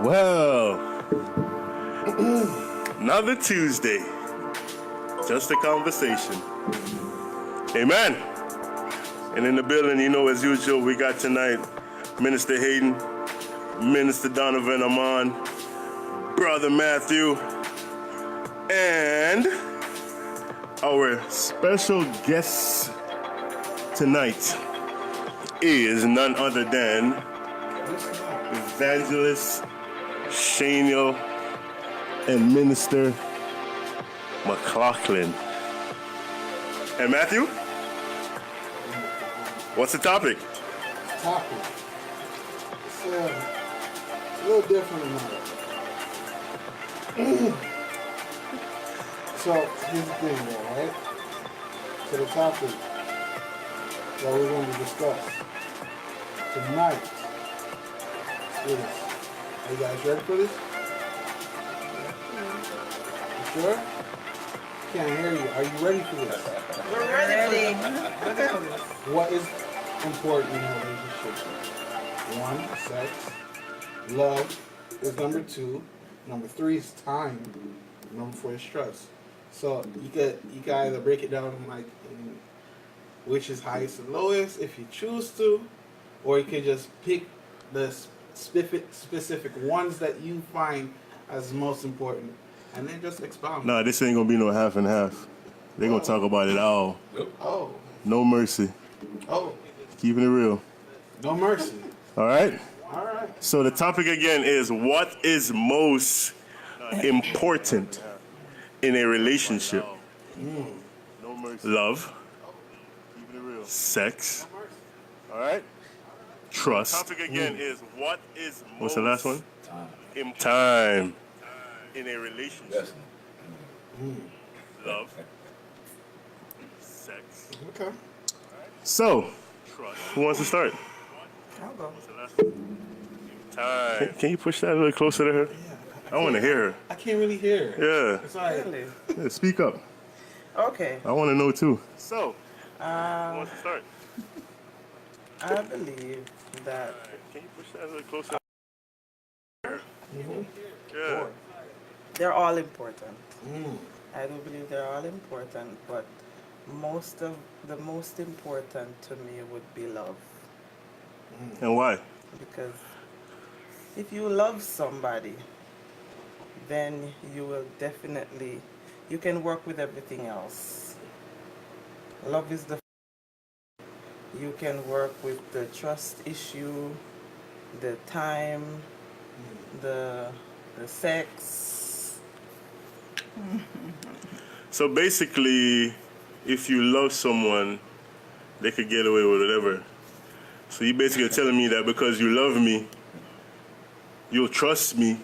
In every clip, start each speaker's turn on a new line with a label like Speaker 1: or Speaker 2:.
Speaker 1: Well, another Tuesday, just a conversation. Amen. And in the building, you know, as usual, we got tonight Minister Hayden, Minister Donovan Amon, Brother Matthew, and our special guest tonight is none other than Evangelist Shaniel and Minister McLaughlin. And Matthew, what's the topic?
Speaker 2: Topic. It's a little different than that. So here's the thing, alright? So the topic that we're going to discuss tonight is, are you guys ready for this? You sure? Can't hear you. Are you ready for this?
Speaker 3: We're ready.
Speaker 2: What is important in a relationship? 1, sex. Love is number 2. Number 3 is time. Number 4 is trust. So you can either break it down like in which is highest and lowest if you choose to, or you can just pick the specific ones that you find as most important, and then just expound.
Speaker 1: Nah, this ain't gonna be no half and half. They're gonna talk about it all.
Speaker 2: Oh.
Speaker 1: No mercy.
Speaker 2: Oh.
Speaker 1: Keeping it real.
Speaker 2: No mercy.
Speaker 1: All right?
Speaker 2: All right.
Speaker 1: So the topic again is what is most important in a relationship? Love, sex, all right? Trust. The topic again is what is most what's the last one? Time in a relationship. Love, sex.
Speaker 2: Okay.
Speaker 1: So, who wants to start?
Speaker 3: I'll go.
Speaker 1: Time. Can you push that a little closer to her? I want to hear her.
Speaker 2: I can't really hear.
Speaker 1: Yeah.
Speaker 2: It's like,
Speaker 3: Really?
Speaker 1: Yeah, speak up.
Speaker 3: Okay.
Speaker 1: I want to know too. So, who wants to start?
Speaker 3: I believe that
Speaker 1: Can you push that a little closer? Yeah.
Speaker 3: they're all important. I do believe they're all important, but the most important to me would be love.
Speaker 1: And why?
Speaker 3: Because if you love somebody, then you can work with everything else. Love is you can work with the trust issue, the time, the sex.
Speaker 1: So basically, if you love someone, they could get away with whatever. So you basically telling me that because you love me, you'll trust me,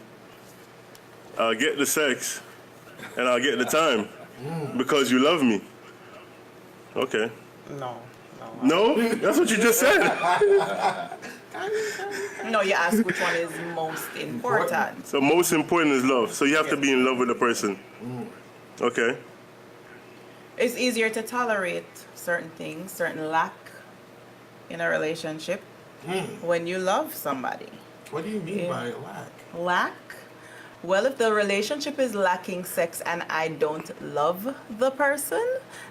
Speaker 1: I'll get the sex, and I'll get the time because you love me. Okay.
Speaker 3: No.
Speaker 1: No? That's what you just said.
Speaker 3: No, you ask which one is most important.
Speaker 1: So most important is love. So you have to be in love with the person. Okay.
Speaker 3: It's easier to tolerate certain things, certain lack in a relationship when you love somebody.
Speaker 2: what do you mean by lack?
Speaker 3: Lack? Well, if the relationship is lacking sex and I don't love the person,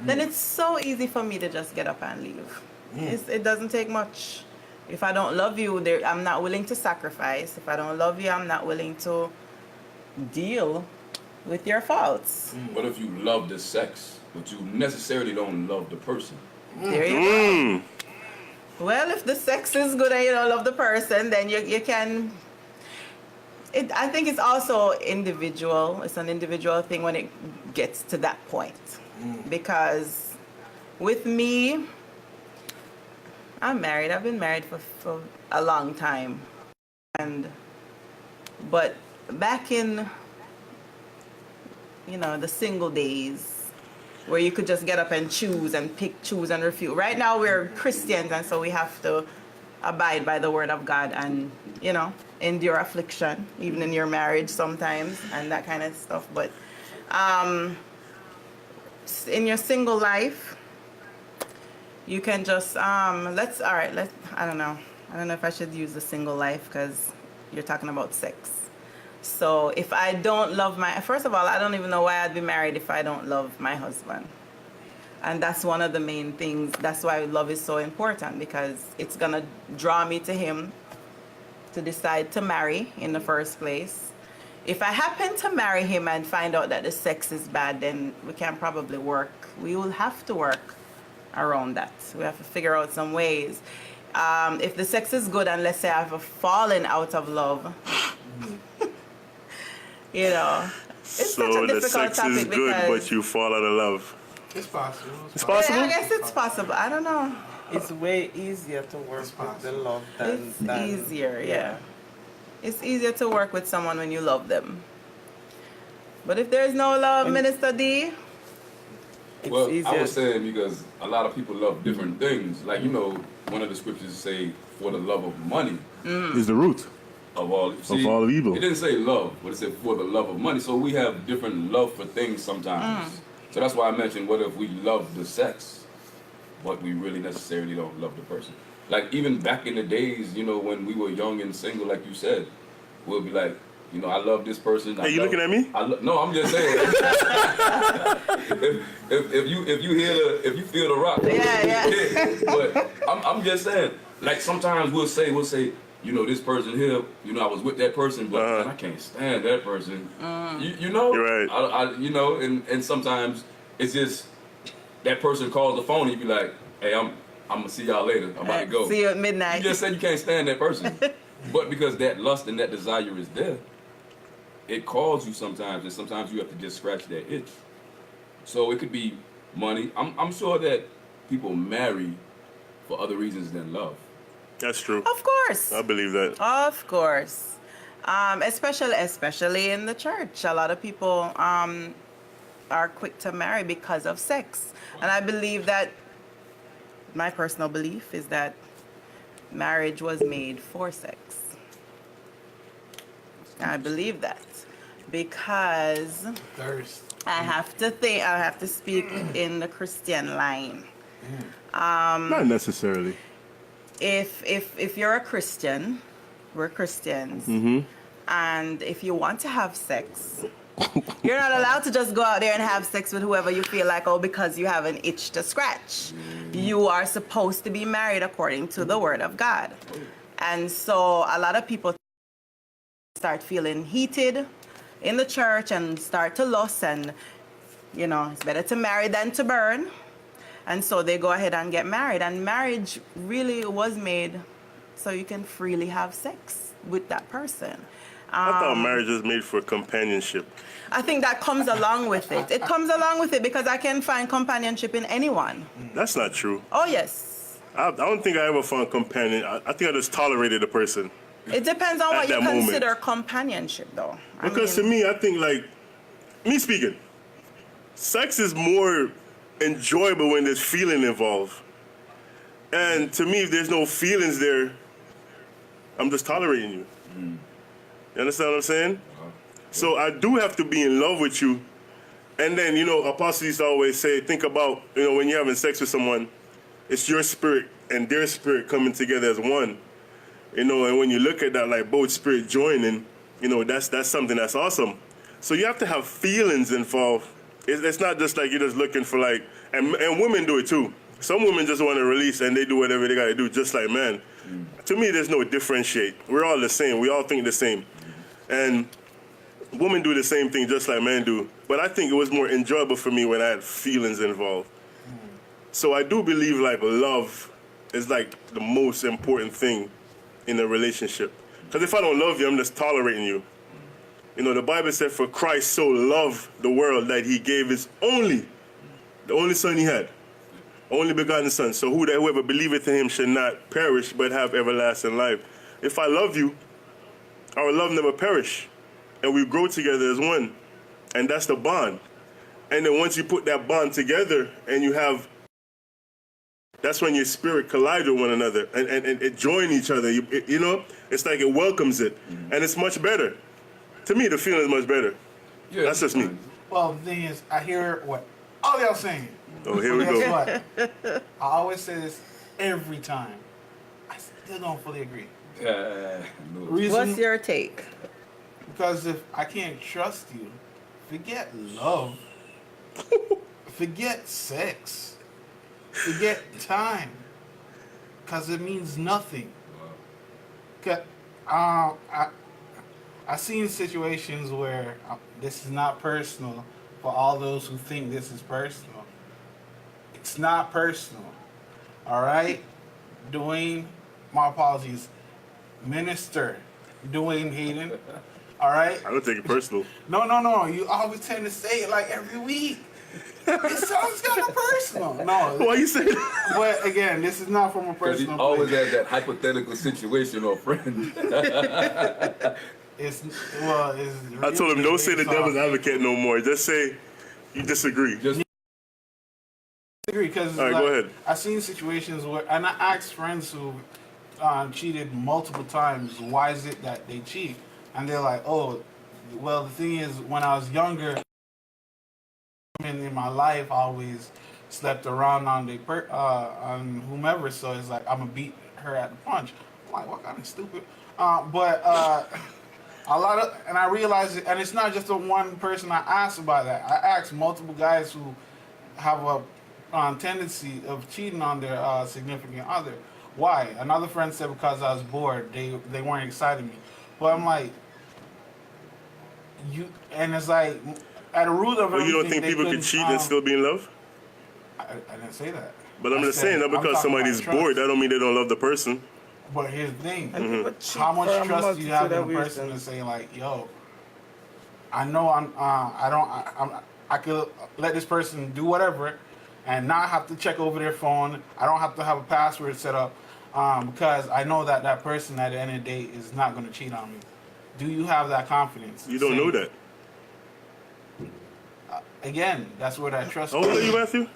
Speaker 3: then it's so easy for me to just get up and leave. It doesn't take much. If I don't love you, I'm not willing to sacrifice. If I don't love you, I'm not willing to deal with your faults.
Speaker 4: What if you love the sex, but you necessarily don't love the person?
Speaker 3: There you go. Well, if the sex is good and you don't love the person, then you can... I think it's also individual. It's an individual thing when it gets to that point. Because with me, I'm married. I've been married for a long time. But back in, the single days, where you could just get up and choose and pick, choose and refuse. Right now we're Christians, and so we have to abide by the word of God and, endure affliction, even in your marriage sometimes, and that kind of stuff. But in your single life, you can just I don't know if I should use the single life because you're talking about sex. So if I don't love first of all, I don't even know why I'd be married if I don't love my husband. And that's one of the main things. That's why love is so important, because it's going to draw me to him to decide to marry in the first place. If I happen to marry him and find out that the sex is bad, then we can probably work. We will have to work around that. We have to figure out some ways. If the sex is good, and let's say I've fallen out of love, you know, it's such
Speaker 1: So
Speaker 3: a
Speaker 1: the
Speaker 3: difficult
Speaker 1: sex
Speaker 3: topic
Speaker 1: is good,
Speaker 3: because
Speaker 1: but you fall out of love.
Speaker 2: It's possible.
Speaker 1: It's possible?
Speaker 3: I guess it's possible. I don't know.
Speaker 5: It's way easier to work with the love
Speaker 3: It's
Speaker 5: than
Speaker 3: easier, yeah. It's easier to work with someone when you love them. But if there's no love, Minister D,
Speaker 5: It's
Speaker 4: Well, I
Speaker 5: easier.
Speaker 4: was saying because a lot of people love different things. Like, you know, one of the scriptures say, for the love of money,
Speaker 1: Is the root.
Speaker 4: of all
Speaker 1: all evil.
Speaker 4: It didn't say love, but it said for the love of money. So we have different love for things sometimes. So that's why I mentioned, what if we love the sex, but we really necessarily don't love the person? Like, even back in the days, you know, when we were young and single, like you said, we'll be like, you know, I love this person.
Speaker 1: Hey, you looking at me?
Speaker 4: No, I'm just saying. if you feel the rock,
Speaker 3: Yeah.
Speaker 4: But I'm just saying, like, sometimes we'll say, you know, this person here, you know, I was with that person, but man, I can't stand that person. You know,
Speaker 1: You're right.
Speaker 4: you know, and sometimes it's just that person calls the phone and you be like, hey, I'm gonna see y'all later. I'm about to go.
Speaker 3: see you at
Speaker 4: You
Speaker 3: midnight.
Speaker 4: just said you can't stand that person, but because that lust and that desire is there, it calls you sometimes, and sometimes you have to just scratch that itch. So it could be money. I'm sure that people marry for other reasons than love.
Speaker 1: That's true.
Speaker 3: Of course.
Speaker 1: I believe that.
Speaker 3: Of course. Especially in the church. A lot of people are quick to marry because of sex. And I believe that, my personal belief is that marriage was made for sex. I believe that because
Speaker 2: Thirst.
Speaker 3: I have to speak in the Christian line.
Speaker 1: Not necessarily.
Speaker 3: If you're a Christian, we're Christians, and if you want to have sex, you're not allowed to just go out there and have sex with whoever you feel like, because you have an itch to scratch. You are supposed to be married according to the Word of God. And so a lot of people start feeling heated in the church and start to lust, and, you know, it's better to marry than to burn. And so they go ahead and get married. And marriage really was made so you can freely have sex with that person.
Speaker 1: I thought marriage was made for companionship.
Speaker 3: I think that comes along with it. It comes along with it because I can find companionship in anyone.
Speaker 1: That's not true.
Speaker 3: Oh, yes.
Speaker 1: I don't think I ever found companion. I think I just tolerated a person.
Speaker 3: It depends on
Speaker 1: At
Speaker 3: what you
Speaker 1: that moment.
Speaker 3: consider companionship, though.
Speaker 1: Because to me, I think, like, me speaking, sex is more enjoyable when there's feeling involved. And to me, if there's no feelings there, I'm just tolerating you. You understand what I'm saying? So I do have to be in love with you. And then, you know, Apostle used to always say, think about, you know, when you're having sex with someone, it's your spirit and their spirit coming together as one. You know, and when you look at that, like both spirit joining, you know, that's something that's awesome. So you have to have feelings involved. It's not just like you're just looking for, like, and women do it too. Some women just want to release and they do whatever they got to do, just like men. To me, there's no differentiate. We're all the same. We all think the same. And women do the same thing just like men do. But I think it was more enjoyable for me when I had feelings involved. So I do believe, like, love is, like, the most important thing in a relationship. Because if I don't love you, I'm just tolerating you. You know, the Bible said, for Christ so loved the world that he gave his the only son he had, only begotten son. So whoever believeth in him shall not perish, but have everlasting life. If I love you, our love never perish. And we grow together as one. And that's the bond. And then once you put that bond together and you have, that's when your spirit collide with one another and it join each other. You know, it's like it welcomes it. And it's much better. To me, the feeling is much better.
Speaker 4: Yeah,
Speaker 1: That's just me.
Speaker 2: Well, the thing is, I hear what all y'all saying.
Speaker 1: Oh, here we
Speaker 2: Guess
Speaker 1: go.
Speaker 2: what? I always say this every time. I still don't fully agree.
Speaker 4: No.
Speaker 2: Reason,
Speaker 3: What's your take?
Speaker 2: Because if I can't trust you, forget love, forget sex, forget time, because it means nothing. 'Cause, I've seen situations where this is not personal for all those who think this is personal. It's not personal. All right? Dwayne, my apologies. Minister Dwayne Hayden. All right?
Speaker 1: I don't take it personal.
Speaker 2: No. You always tend to say it like every week. It sounds kind of personal. No.
Speaker 1: Why you say that?
Speaker 2: But again, this is not from a
Speaker 4: Because he
Speaker 2: personal
Speaker 4: always
Speaker 2: place.
Speaker 4: has that hypothetical situation or friend.
Speaker 2: It's
Speaker 1: I told him, don't say the
Speaker 2: based
Speaker 1: devil's
Speaker 2: off-
Speaker 1: advocate no more. Just say you disagree.
Speaker 4: Just
Speaker 2: Agree, because
Speaker 1: All right, go ahead.
Speaker 2: I've seen situations where, and I asked friends who cheated multiple times, why is it that they cheat? And they're like, oh, well, the thing is, when I was younger, women in my life always slept around on on whomever, so it's like I'm gonna beat her at the punch. I'm like, what kind of stupid? A lot of, and I realized it, and it's not just the one person I asked about that. I asked multiple guys who have a tendency of cheating on their significant other. Why? Another friend said because I was bored. They weren't exciting me. But I'm like, and it's like at the root of
Speaker 1: But you don't
Speaker 2: everything,
Speaker 1: think
Speaker 2: they
Speaker 1: people can
Speaker 2: couldn't,
Speaker 1: cheat and still be in love?
Speaker 2: I didn't say that.
Speaker 1: But I'm
Speaker 2: I
Speaker 1: just
Speaker 2: said,
Speaker 1: saying that
Speaker 2: I'm
Speaker 1: because
Speaker 2: talking
Speaker 1: somebody's
Speaker 2: about trust.
Speaker 1: bored, that don't mean they don't love the person.
Speaker 2: But here's the thing.
Speaker 5: And people cheat
Speaker 2: How much
Speaker 5: for a
Speaker 2: trust do you have in a
Speaker 5: multitude of
Speaker 2: person to
Speaker 5: reasons.
Speaker 2: say like, yo, I know I could let this person do whatever and not have to check over their phone. I don't have to have a password set up because I know that that person at the end of the day is not going to cheat on me. Do you have that confidence?
Speaker 1: You don't know that.
Speaker 2: Again, that's where that trust
Speaker 1: How old are you, Matthew?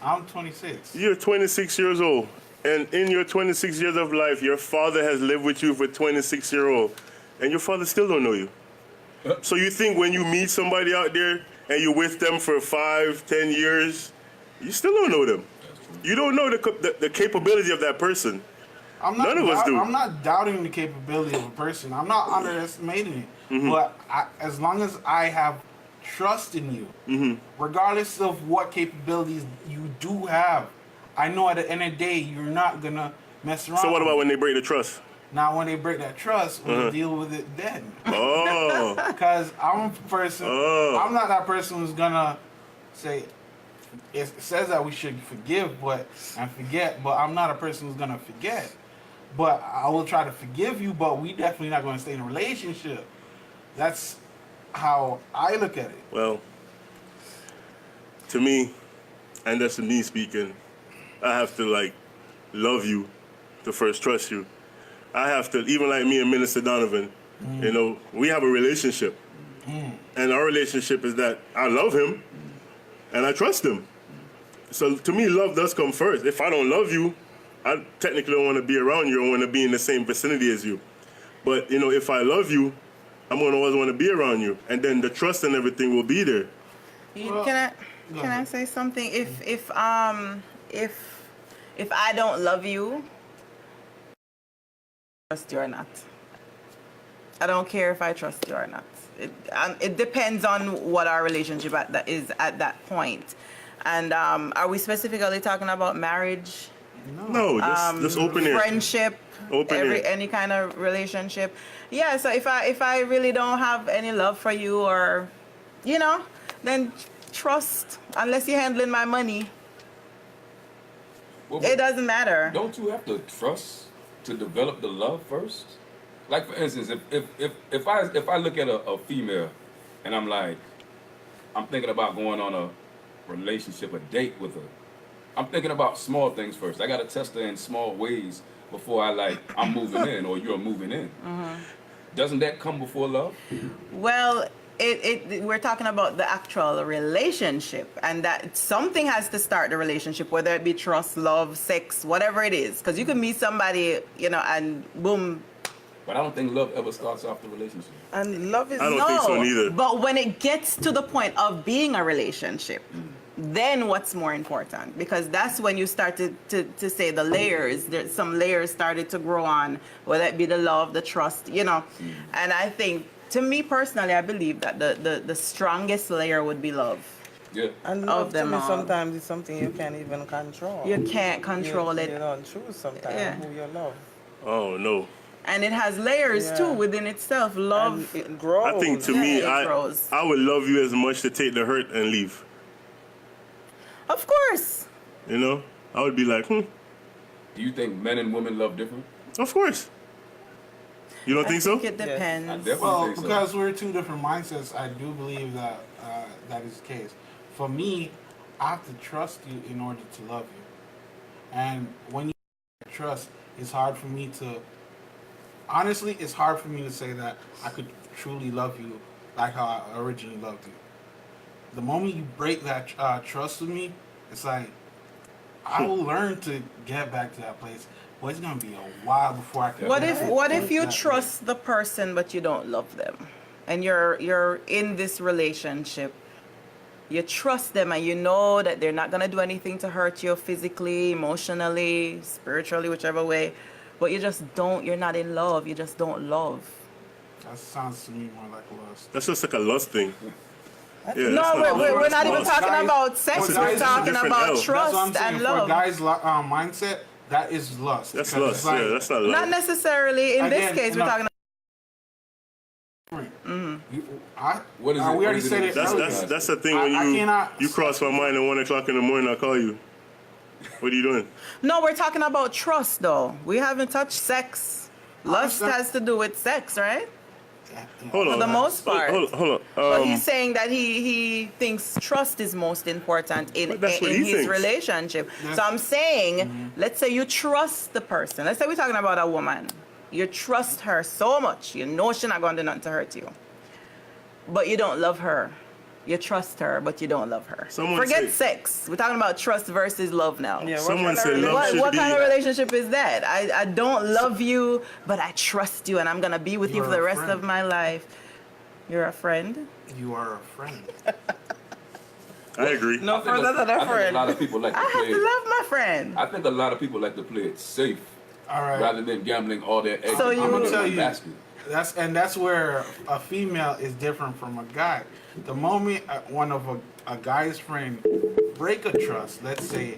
Speaker 2: I'm 26.
Speaker 1: You're 26 years old. And in your 26 years of life, your father has lived with you for 26-year-old. And your father still don't know you. So you think when you meet somebody out there and you're with them for 5, 10 years, you still don't know them. You don't know the capability of that person. None of us do.
Speaker 2: I'm not doubting the capability of a person. I'm not underestimating it. But as long as I have trust in you, regardless of what capabilities you do have, I know at the end of the day you're not gonna mess around.
Speaker 1: So what
Speaker 2: with
Speaker 1: about
Speaker 2: me.
Speaker 1: when they break the trust?
Speaker 2: Now when they break that trust, we'll deal with it then.
Speaker 1: Oh,
Speaker 2: Because I'm a person.
Speaker 1: Oh.
Speaker 2: I'm not that person who's gonna say. It says that we should forgive, and forget. But I'm not a person who's gonna forget. But I will try to forgive you. But we definitely not gonna stay in a relationship. That's how I look at it.
Speaker 1: well, to me, and that's me speaking, I have to like love you to first trust you. I have to, even like me and Minister Donovan, you know, we have a relationship. And our relationship is that I love him and I trust him. So to me, love does come first. If I don't love you, I technically don't want to be around you or want to be in the same vicinity as you. But, you know, if I love you, I'm going to always want to be around you. And then the trust and everything will be there.
Speaker 2: Well,
Speaker 3: Can
Speaker 2: go
Speaker 3: I
Speaker 2: ahead.
Speaker 3: say something? If I don't love you, trust you or not. I don't care if I trust you or not. It depends on what our relationship is at that point. And are we specifically talking about marriage,
Speaker 1: No, just open air.
Speaker 3: friendship,
Speaker 1: Open air.
Speaker 3: any kind of relationship? Yeah. So if I really don't have any love for you, or you know, then trust. Unless you're handling my money,
Speaker 4: Well,
Speaker 3: it doesn't matter.
Speaker 4: don't you have to trust to develop the love first? Like for instance, if I look at a female and I'm like, I'm thinking about going on a relationship, a date with her. I'm thinking about small things first. I gotta test her in small ways before I'm moving in or you're moving in. Doesn't that come before love?
Speaker 3: Well, we're talking about the actual relationship, and that something has to start the relationship, whether it be trust, love, sex, whatever it is. Because you can meet somebody, you know, and boom.
Speaker 4: But I don't think love ever starts off the relationship.
Speaker 5: And love is
Speaker 1: I don't think so neither.
Speaker 3: But when it gets to the point of being a relationship, then what's more important? Because that's when you start to say the layers. There's some layers started to grow on, whether it be the love, the trust, you know. And I think to me personally, I believe that the strongest layer would be love.
Speaker 4: Yeah.
Speaker 5: And
Speaker 3: Of
Speaker 5: love to
Speaker 3: them
Speaker 5: me
Speaker 3: all.
Speaker 5: sometimes is something you can't even control.
Speaker 3: You can't control
Speaker 5: you,
Speaker 3: it.
Speaker 5: You don't choose sometimes
Speaker 3: Yeah.
Speaker 5: who you love.
Speaker 1: Oh no.
Speaker 3: And it has layers
Speaker 5: Yeah.
Speaker 3: too within itself. Love.
Speaker 5: And it grows.
Speaker 1: I think to
Speaker 3: Yeah,
Speaker 1: me,
Speaker 3: it grows.
Speaker 1: I would love you as much to take the hurt and leave.
Speaker 3: Of course.
Speaker 1: You know, I would be like,
Speaker 4: Do you think men and women love different?
Speaker 1: of course. You don't
Speaker 3: I
Speaker 1: think so?
Speaker 3: think it
Speaker 5: Yes.
Speaker 3: depends.
Speaker 4: I definitely
Speaker 2: Well,
Speaker 4: think so.
Speaker 2: because we're two different mindsets, I do believe that that is the case. For me, I have to trust you in order to love you. And when you trust, it's hard for me to. Honestly, it's hard for me to say that I could truly love you like how I originally loved you. The moment you break that trust with me, it's like I will learn to get back to that place. But it's gonna be a while before I can.
Speaker 3: What if you
Speaker 2: that
Speaker 3: trust the person but you don't love them, and you're in this relationship? You trust them and you know that they're not gonna do anything to hurt you physically, emotionally, spiritually, whichever way. But you just don't. You're not in love. You just don't love.
Speaker 2: That sounds to me more like lust.
Speaker 1: That's just like a lust thing. Yeah,
Speaker 3: No,
Speaker 1: that's
Speaker 3: we're not even
Speaker 1: lust.
Speaker 3: talking
Speaker 2: Guys-
Speaker 3: about sex.
Speaker 2: Well,
Speaker 3: We're
Speaker 2: guys, it's a
Speaker 3: talking
Speaker 1: different
Speaker 3: about
Speaker 1: L.
Speaker 2: That's what I'm
Speaker 3: trust
Speaker 2: saying.
Speaker 3: and
Speaker 2: For a
Speaker 3: love.
Speaker 2: guy's mindset, that is lust.
Speaker 1: That's
Speaker 2: Because
Speaker 1: lust.
Speaker 2: it's like-
Speaker 1: Yeah, that's not love.
Speaker 3: Not necessarily. In this
Speaker 2: Again,
Speaker 3: case, we're
Speaker 2: no.
Speaker 3: talking.
Speaker 4: What is it?
Speaker 2: we
Speaker 4: What
Speaker 2: already
Speaker 4: is it
Speaker 2: said
Speaker 4: in
Speaker 2: it
Speaker 4: the
Speaker 1: That's
Speaker 2: earlier.
Speaker 1: that's the thing when
Speaker 2: I cannot-
Speaker 1: you cross my mind at 1 o'clock in the morning. I call you. What are you doing?
Speaker 3: No, we're talking about trust, though. We haven't touched sex. Lust
Speaker 2: understand.
Speaker 3: has to do with sex, right?
Speaker 1: Hold on.
Speaker 3: For the most part.
Speaker 1: Hold on.
Speaker 3: But he's saying that he thinks trust is most important in
Speaker 1: But that's what
Speaker 3: in
Speaker 1: he
Speaker 3: his
Speaker 1: thinks.
Speaker 3: relationship.
Speaker 2: That's-
Speaker 3: So I'm saying, let's say you trust the person. Let's say we're talking about a woman. You trust her so much. You know she's not going to do nothing to hurt you. But you don't love her. You trust her, but you don't love her.
Speaker 1: Someone
Speaker 3: Forget
Speaker 1: said-
Speaker 3: sex. We're talking about trust versus love now.
Speaker 5: Yeah,
Speaker 1: Someone
Speaker 5: what kind of
Speaker 1: said love
Speaker 5: relationship-
Speaker 1: should
Speaker 3: What
Speaker 1: be.
Speaker 3: kind of relationship is that? I don't love you, but I trust you and I'm going to be with you
Speaker 2: You're
Speaker 3: for the
Speaker 2: a
Speaker 3: rest
Speaker 2: friend.
Speaker 3: of my life. You're a friend?
Speaker 2: You are a friend.
Speaker 1: I agree.
Speaker 5: No
Speaker 4: I think
Speaker 5: further than
Speaker 4: I
Speaker 5: a
Speaker 4: think a
Speaker 5: friend.
Speaker 4: lot of people like to
Speaker 3: I have
Speaker 4: play
Speaker 3: to
Speaker 4: it.
Speaker 3: love my friend.
Speaker 4: I think a lot of people like to play it safe
Speaker 2: All right.
Speaker 4: rather than gambling all their eggs
Speaker 3: So
Speaker 4: in
Speaker 3: you-
Speaker 4: one
Speaker 2: tell you-
Speaker 4: basket.
Speaker 2: That's where a female is different from a guy. The moment one of a guy's friend break a trust, let's say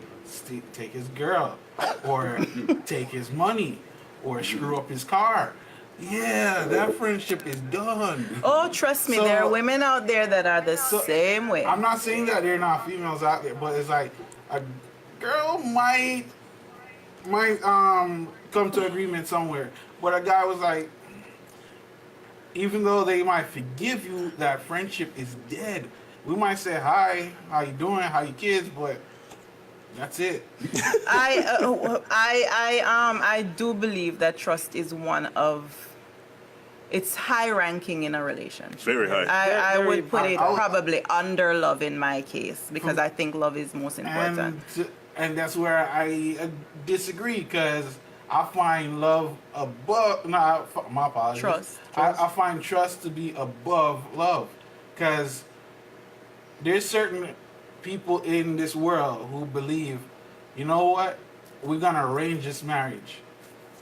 Speaker 2: take his girl, or take his money, or screw up his car, yeah, that friendship is done.
Speaker 3: Oh, trust me,
Speaker 2: So-
Speaker 3: there are women out there that are the same way.
Speaker 2: I'm not saying that there are not females out there, but it's like a girl might come to agreement somewhere, but a guy was like, even though they might forgive you, that friendship is dead. We might say hi, how you doing, how your kids, but that's it.
Speaker 3: I do believe that trust is one of it's high ranking in a relationship.
Speaker 1: Very high.
Speaker 3: I
Speaker 5: Very
Speaker 3: would put it
Speaker 2: high.
Speaker 3: probably under love in my case because I think love is most important.
Speaker 2: And that's where I disagree, because I find love above. No, my apologies.
Speaker 3: Trust.
Speaker 2: I find trust to be above love, because there's certain people in this world who believe, you know what, we're gonna arrange this marriage.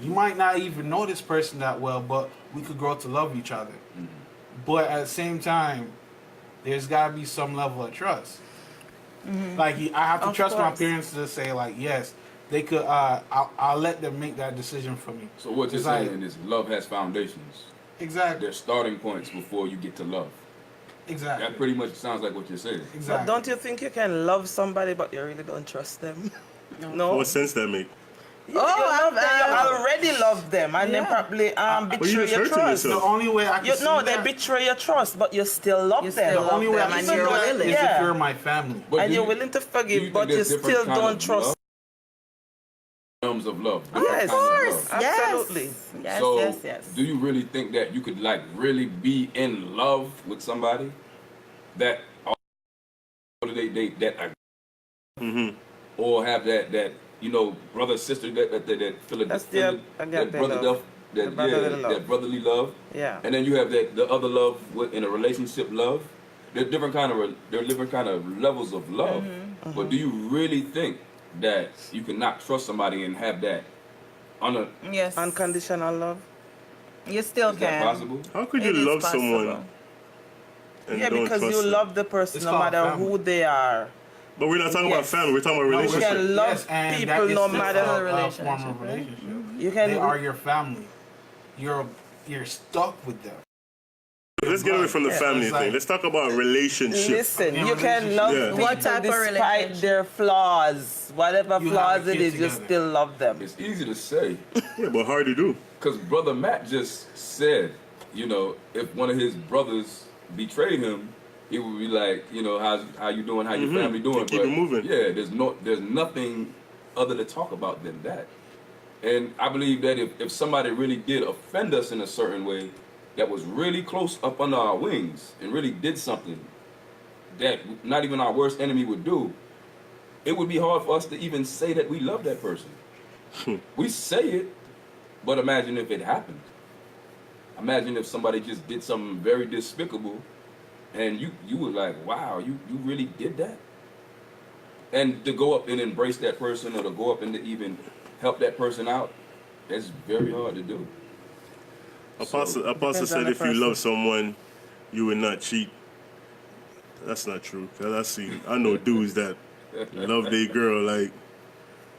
Speaker 2: You might not even know this person that well, but we could grow to love each other. But at the same time, there's gotta be some level of trust. Like I have to
Speaker 3: Of
Speaker 2: trust my
Speaker 3: course.
Speaker 2: parents to say like, yes, they could. I'll let them make that decision for me.
Speaker 4: So what you're
Speaker 2: It's like-
Speaker 4: saying is love has foundations.
Speaker 2: Exactly.
Speaker 4: There's starting points before you get to love.
Speaker 2: Exactly.
Speaker 4: That pretty much sounds like what you're saying.
Speaker 2: Exactly.
Speaker 5: But don't you think you can love somebody but you really don't trust them? No.
Speaker 1: What sense that make?
Speaker 5: You love them, you already love them, and then
Speaker 3: Yeah.
Speaker 5: probably
Speaker 1: you
Speaker 5: betray
Speaker 1: just
Speaker 5: your
Speaker 1: hurting
Speaker 5: trust.
Speaker 2: The
Speaker 1: yourself.
Speaker 2: only way I can see
Speaker 5: No,
Speaker 2: that,
Speaker 5: they betray your trust, but you still love
Speaker 3: You
Speaker 5: them.
Speaker 3: still
Speaker 2: the only
Speaker 3: love
Speaker 2: way I
Speaker 3: them
Speaker 2: can
Speaker 3: and
Speaker 2: see
Speaker 3: you're
Speaker 2: that
Speaker 3: willing.
Speaker 2: is
Speaker 5: Yeah.
Speaker 2: if you're my family.
Speaker 4: But
Speaker 5: And
Speaker 4: do
Speaker 5: you're
Speaker 4: you-
Speaker 5: willing to
Speaker 4: do you
Speaker 5: forgive,
Speaker 4: think
Speaker 5: but you
Speaker 4: there's different
Speaker 5: still
Speaker 4: kind
Speaker 5: don't
Speaker 4: of
Speaker 5: trust.
Speaker 4: love? Terms of love. different
Speaker 5: Yes.
Speaker 4: kinds
Speaker 3: Of course.
Speaker 4: love.
Speaker 3: Yes.
Speaker 5: Absolutely.
Speaker 3: Yes,
Speaker 4: So,
Speaker 3: yes.
Speaker 4: do you really think that you could like really be in love with somebody that that are, or have that you know brother sister that feel it,
Speaker 5: That's
Speaker 4: feel
Speaker 5: the
Speaker 4: it-
Speaker 5: agape
Speaker 4: that brother
Speaker 5: love. The brotherly love.
Speaker 4: that brotherly love,
Speaker 5: Yeah.
Speaker 4: and then you have the other love in a relationship love. There are different kind of levels of love,
Speaker 5: Mm-hmm.
Speaker 4: but do you really think that you cannot trust somebody and have that
Speaker 3: Yes.
Speaker 5: Unconditional love.
Speaker 3: You still
Speaker 4: Is that
Speaker 3: can.
Speaker 4: possible?
Speaker 1: How could you
Speaker 3: It is
Speaker 1: love
Speaker 3: possible.
Speaker 1: someone and
Speaker 5: Yeah,
Speaker 1: don't
Speaker 5: because
Speaker 1: trust
Speaker 5: you
Speaker 1: them?
Speaker 5: love the person
Speaker 2: It's
Speaker 5: no
Speaker 2: called
Speaker 5: matter
Speaker 2: family.
Speaker 5: who they are.
Speaker 1: But we're not talking about
Speaker 5: Yes.
Speaker 1: family. We're talking about
Speaker 2: No,
Speaker 1: relationship.
Speaker 5: can love
Speaker 2: yes, and
Speaker 5: people
Speaker 2: that is
Speaker 5: no
Speaker 2: still
Speaker 5: matter
Speaker 2: a
Speaker 3: the
Speaker 2: form
Speaker 3: relationship,
Speaker 2: of
Speaker 3: right?
Speaker 2: relationship.
Speaker 5: You can
Speaker 2: They are your family. You're stuck with them.
Speaker 1: Let's get away from the
Speaker 5: Yeah.
Speaker 1: family
Speaker 2: It's like-
Speaker 1: thing. Let's talk about relationship.
Speaker 5: listen.
Speaker 2: In
Speaker 5: You can love
Speaker 1: Yeah.
Speaker 5: people
Speaker 3: What type of
Speaker 5: despite
Speaker 3: relationship?
Speaker 5: their flaws. Whatever
Speaker 2: You have
Speaker 5: flaws
Speaker 2: a
Speaker 5: it
Speaker 2: kid
Speaker 5: is, you
Speaker 2: together.
Speaker 5: still love them.
Speaker 4: It's easy to say.
Speaker 1: Yeah, but hard to do.
Speaker 4: Because Brother Matt just said, you know, if one of his brothers betrayed him, he would be like, you know, how you doing, how your family doing.
Speaker 1: And keep it moving.
Speaker 4: Yeah, there's nothing other to talk about than that. And I believe that if somebody really did offend us in a certain way, that was really close up under our wings and really did something that not even our worst enemy would do, it would be hard for us to even say that we love that person. We say it, but imagine if it happened. Imagine if somebody just did something very despicable and you were like, wow, you really did that? And to go up and embrace that person or to go up and to even help that person out, that's very hard to do.
Speaker 1: Apostle
Speaker 5: Depends on
Speaker 1: said
Speaker 5: the
Speaker 1: if you
Speaker 5: person.
Speaker 1: love someone, you would not cheat. That's not true. Cause I know dudes that love their girl like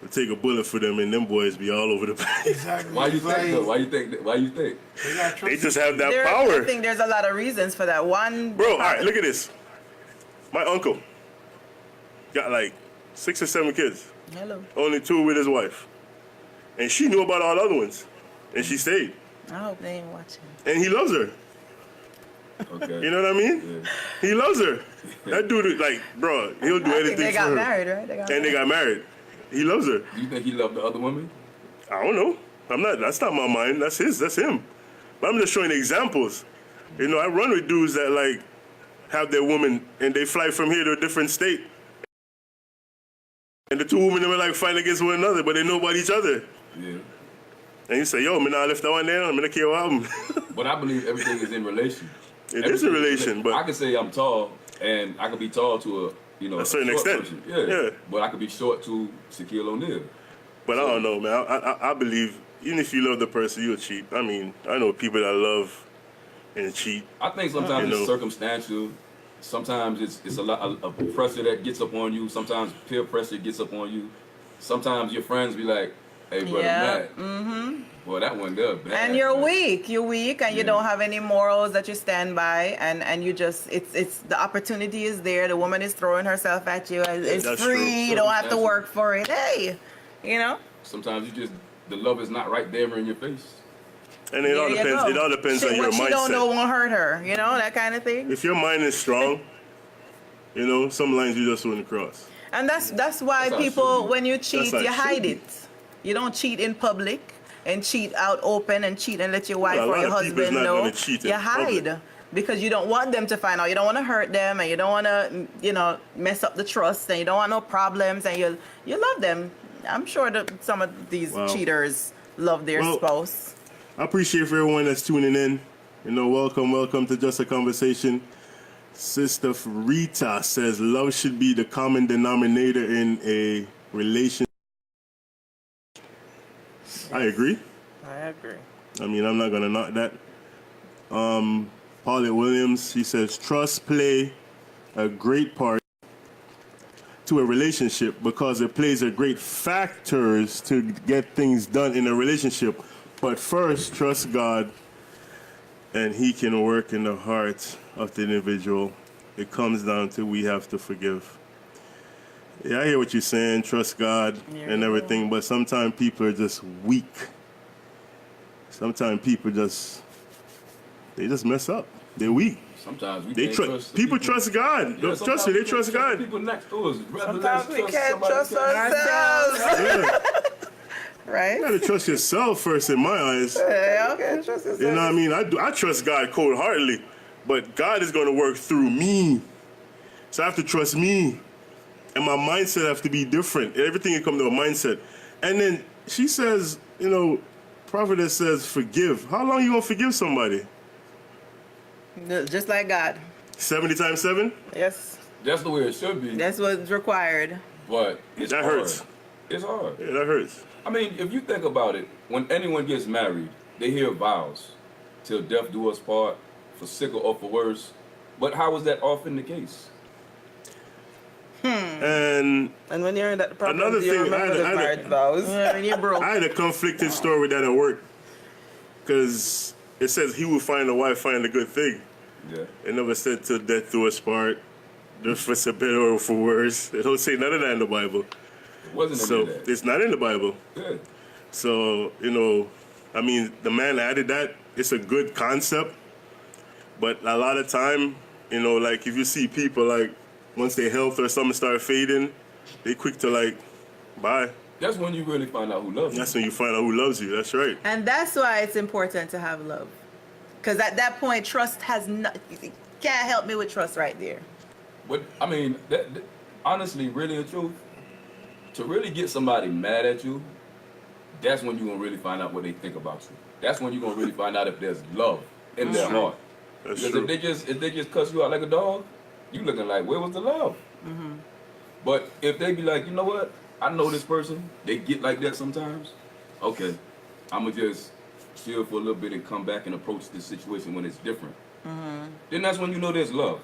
Speaker 1: would take a bullet for them, and them boys be all over the place.
Speaker 2: Exactly.
Speaker 4: Why you
Speaker 2: It's
Speaker 4: think
Speaker 2: like,
Speaker 4: though? Why you think? Why you think?
Speaker 2: They got
Speaker 1: They
Speaker 2: trust
Speaker 1: just have that
Speaker 3: I
Speaker 1: power,
Speaker 3: think there's a lot of reasons for that. One,
Speaker 1: bro. All right, look at this. My uncle got like 6 or 7 kids.
Speaker 3: hello.
Speaker 1: Only 2 with his wife, and she knew about all the other ones, and she stayed.
Speaker 3: I hope they ain't watching.
Speaker 1: And he loves her.
Speaker 4: Okay.
Speaker 1: You know what I mean?
Speaker 4: Yeah.
Speaker 1: He loves her. That dude, like, bro, he'll do
Speaker 3: I think
Speaker 1: anything
Speaker 3: they
Speaker 1: for
Speaker 3: got
Speaker 1: her.
Speaker 3: married, right? They got
Speaker 1: And they got married. He loves her.
Speaker 4: Do you think he loved the other women?
Speaker 1: I don't know. That's not my mind. That's him. But I'm just showing examples. You know, I run with dudes that like have their woman and they fly from here to a different state. And the 2 women they were like fighting against one another, but they know about each other.
Speaker 4: Yeah.
Speaker 1: And you say, yo, man, I left that one there, I'm gonna kill album.
Speaker 4: But I believe everything is in relation.
Speaker 1: It is a relation, but
Speaker 4: I could say I'm tall, and I could be tall to a
Speaker 1: certain
Speaker 4: short
Speaker 1: extent.
Speaker 4: person.
Speaker 1: Yeah.
Speaker 4: But I could be short to Shaquille O'Neal.
Speaker 1: I don't know, man. I believe even if you love the person, you'll cheat. I mean, I know people that love and cheat.
Speaker 4: I think sometimes
Speaker 1: You know.
Speaker 4: it's circumstantial. Sometimes it's a lot of pressure that gets up on you. Sometimes peer pressure gets up on you. Sometimes your friends be like, "Hey, brother,
Speaker 3: Yeah,
Speaker 4: Matt, well, that one there, bad."
Speaker 3: And you're
Speaker 4: man."
Speaker 3: weak. You're weak, and you
Speaker 4: Yeah.
Speaker 3: don't have any morals that you stand by, and you just it's the opportunity is there. The woman is throwing herself at you. It's
Speaker 1: That's
Speaker 3: free.
Speaker 1: true.
Speaker 3: You don't have to
Speaker 4: That's
Speaker 3: work for it. Hey, you know.
Speaker 4: Sometimes the love is not right there in your face.
Speaker 1: And it all
Speaker 3: There you
Speaker 1: depends.
Speaker 3: go.
Speaker 1: It all depends
Speaker 3: Shit,
Speaker 1: on your
Speaker 3: what she don't know
Speaker 1: mindset.
Speaker 3: won't hurt her. You know, that kind of thing.
Speaker 1: If your mind is strong, you know, some lines you just wouldn't cross.
Speaker 3: And that's why
Speaker 4: That's how it
Speaker 3: people,
Speaker 4: should be.
Speaker 3: when you cheat,
Speaker 1: how it
Speaker 3: you
Speaker 1: should
Speaker 3: hide
Speaker 1: be.
Speaker 3: it. You don't cheat in public and cheat out open and cheat and let your wife
Speaker 1: a
Speaker 3: or
Speaker 1: lot
Speaker 3: your
Speaker 1: of people is
Speaker 3: husband
Speaker 1: not
Speaker 3: know.
Speaker 1: gonna cheat in
Speaker 3: You hide
Speaker 1: public.
Speaker 3: because you don't want them to find out. You don't want to hurt them, and you don't want to, mess up the trust, and you don't want no problems, and you love them. I'm sure that some of these
Speaker 1: Wow.
Speaker 3: cheaters love their
Speaker 1: Well,
Speaker 3: spouse.
Speaker 1: I appreciate for everyone that's tuning in. You know, welcome to Just a Conversation. Sister Rita says love should be the common denominator in a relationship. I agree.
Speaker 5: I agree.
Speaker 1: I mean, I'm not gonna knock that. Paulette Williams, he says trust play a great part to a relationship because it plays a great factors to get things done in a relationship. But first, trust God, and He can work in the heart of the individual. It comes down to we have to forgive. Yeah, I hear what you're saying, trust God and everything, but sometimes people are just weak. Sometimes people just mess up. They're weak.
Speaker 4: Sometimes we
Speaker 1: They
Speaker 4: can't
Speaker 1: trust
Speaker 4: trust
Speaker 1: people. Trust God.
Speaker 4: Yeah,
Speaker 1: Don't
Speaker 4: sometimes
Speaker 1: trust me. They
Speaker 4: we
Speaker 1: trust
Speaker 4: can't
Speaker 1: God.
Speaker 4: People next to us. Rather
Speaker 5: Sometimes
Speaker 4: than
Speaker 5: we can't
Speaker 4: somebody
Speaker 5: trust
Speaker 4: else.
Speaker 5: ourselves.
Speaker 1: Yeah.
Speaker 3: Right?
Speaker 1: You gotta trust yourself first, in my eyes.
Speaker 3: Yeah, okay, trust yourself.
Speaker 1: You know what I mean? I trust God cold-heartedly, but God is going to work through me. So I have to trust me, and my mindset have to be different. Everything can come to a mindset. And then she says, prophetess says, forgive. How long you gonna forgive somebody?
Speaker 3: Just like God.
Speaker 1: 70 times 7?
Speaker 3: Yes.
Speaker 4: That's the way it should be.
Speaker 3: That's what's required.
Speaker 4: But it's
Speaker 1: That
Speaker 4: hard.
Speaker 1: hurts.
Speaker 4: It's hard.
Speaker 1: Yeah, that hurts.
Speaker 4: I mean, if you think about it, when anyone gets married, they hear vows. till death do us part, for sicker or for worse. But how is that often the case?
Speaker 1: And
Speaker 5: when you're in that problem,
Speaker 1: Another
Speaker 5: do you
Speaker 1: thing,
Speaker 5: remember the marriage vows?
Speaker 3: When you're broke.
Speaker 1: I had a conflicted story with that at work. Because it says he will find a wife, find a good thing.
Speaker 4: Yeah.
Speaker 1: It never said till death do us part, just for better or for worse. It don't say none of that in the Bible.
Speaker 4: It wasn't
Speaker 1: So
Speaker 4: any of that.
Speaker 1: it's not in the Bible.
Speaker 4: Yeah.
Speaker 1: So, you know, I mean, the man added that. It's a good concept. But a lot of time, you know, like if you see people like once their health or something start fading, they quick to like, bye.
Speaker 4: That's when you really find out who loves you.
Speaker 1: That's when you find out who loves you. That's right.
Speaker 3: And that's why it's important to have love. Because at that point, trust has not, you can't help me with trust right there.
Speaker 4: But I mean, honestly, really and truth, to really get somebody mad at you, that's when you're gonna really find out what they think about you. That's when you're gonna really find out if there's love in their heart.
Speaker 1: That's
Speaker 4: Because
Speaker 1: true.
Speaker 4: if they just cuss you out like a dog, you looking like, where was the love? But if they be like, you know what, I know this person, they get like that sometimes. Okay, I'ma just chill for a little bit and come back and approach this situation when it's different. Then that's when you know there's love,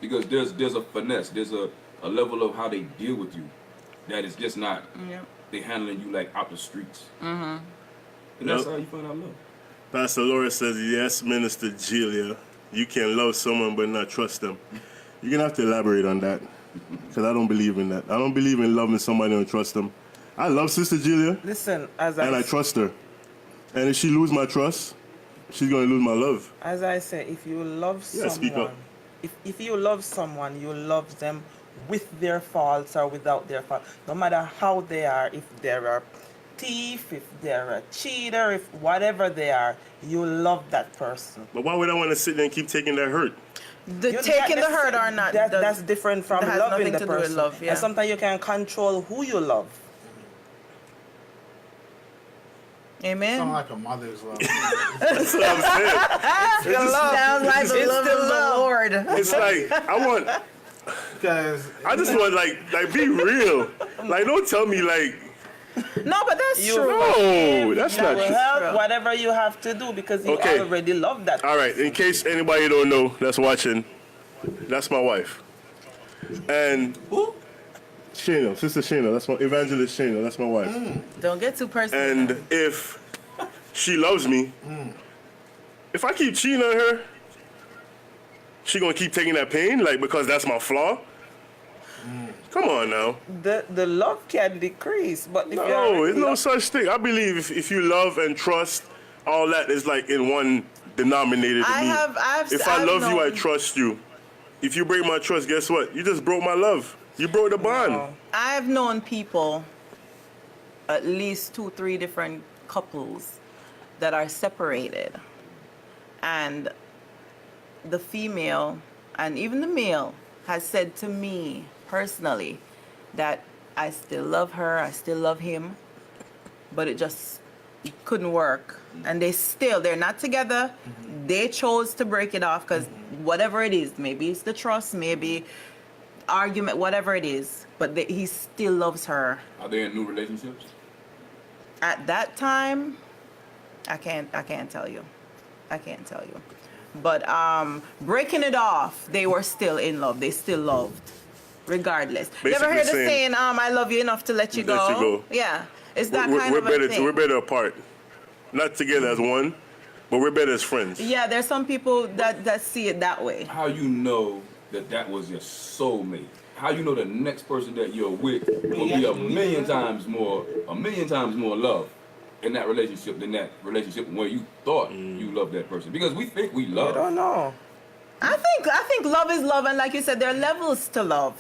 Speaker 4: because there's a finesse, there's a level of how they deal with you that is just not they handling you like out the streets. And that's
Speaker 1: Yep.
Speaker 4: how you find out love.
Speaker 1: Pastor Laura says, yes, Minister Julia, you can love someone but not trust them. You're going to have to elaborate on that, because I don't believe in that. I don't believe in loving somebody and trust them. I love Sister Julia,
Speaker 5: Listen,
Speaker 1: and I trust her. And if she lose my trust, she's going to lose my love.
Speaker 5: as I say, if you love
Speaker 1: Yeah, speak
Speaker 5: someone,
Speaker 1: up.
Speaker 5: if you love someone, you love them with their faults or without their faults. No matter how they are, if they're a thief, if they're a cheater, if whatever they are, you love that person.
Speaker 1: But why would I want to sit there and keep taking that hurt?
Speaker 3: The
Speaker 5: You-
Speaker 3: taking the
Speaker 5: that-
Speaker 3: hurt or not,
Speaker 5: that's different from
Speaker 3: that has
Speaker 5: loving
Speaker 3: nothing
Speaker 5: the
Speaker 3: to do with
Speaker 5: person.
Speaker 3: love, yeah.
Speaker 5: And sometimes you can control who you love.
Speaker 3: Amen.
Speaker 2: Sound like a mother's love.
Speaker 1: That's what I'm saying.
Speaker 3: Sounds like the
Speaker 5: It's
Speaker 3: love
Speaker 5: still
Speaker 3: of the
Speaker 5: love.
Speaker 3: Lord.
Speaker 1: It's like,
Speaker 2: Because
Speaker 1: I just want, like be real. Like, don't tell me, like,
Speaker 3: No, but that's
Speaker 5: You-
Speaker 3: true.
Speaker 1: no, that's
Speaker 5: You
Speaker 1: not
Speaker 5: will
Speaker 1: true.
Speaker 5: help whatever you have to do because you
Speaker 1: Okay.
Speaker 5: already love that.
Speaker 1: All right, in case anybody don't know that's watching, that's my wife. And
Speaker 5: Who?
Speaker 1: Shayna, Sister Shayna, that's my evangelist Shayna, that's my wife.
Speaker 3: Don't get too personal.
Speaker 1: And if she loves me, if I keep cheating on her, she gonna keep taking that pain, like because that's my flaw. Come on now.
Speaker 5: The love can decrease, but if
Speaker 1: No,
Speaker 5: you're
Speaker 1: there's no such thing. I believe if you love and trust, all that is like in one denominator to me. If I love you, I trust you. If you break my trust, guess what? You just broke my love. You broke the bond.
Speaker 5: No.
Speaker 3: I've known people, at least 2-3 different couples, that are separated. And the female and even the male has said to me personally that I still love her, I still love him, but it couldn't work. And they're not together. They chose to break it off because whatever it is, maybe it's the trust, maybe argument, whatever it is, but he still loves her.
Speaker 4: Are they in new relationships?
Speaker 3: At that time, I can't tell you. I can't tell you. But breaking it off, they were still in love. They still loved, regardless. You ever
Speaker 1: Basically
Speaker 3: heard the
Speaker 1: saying,
Speaker 3: saying, "I love you enough to let you go"?
Speaker 1: Let you go.
Speaker 3: Yeah, it's that
Speaker 1: We're
Speaker 3: kind of a
Speaker 1: better.
Speaker 3: thing.
Speaker 1: We're better apart. Not together as one, but we're better as friends.
Speaker 3: Yeah, there's some people that see it that way.
Speaker 4: How you know that was your soulmate? How you know the next person that you're with will be a million times more love in that relationship than that relationship where you thought you loved that person? Because we think we
Speaker 5: I
Speaker 4: love.
Speaker 5: don't know.
Speaker 3: I think love is love, and like you said, there are levels to love.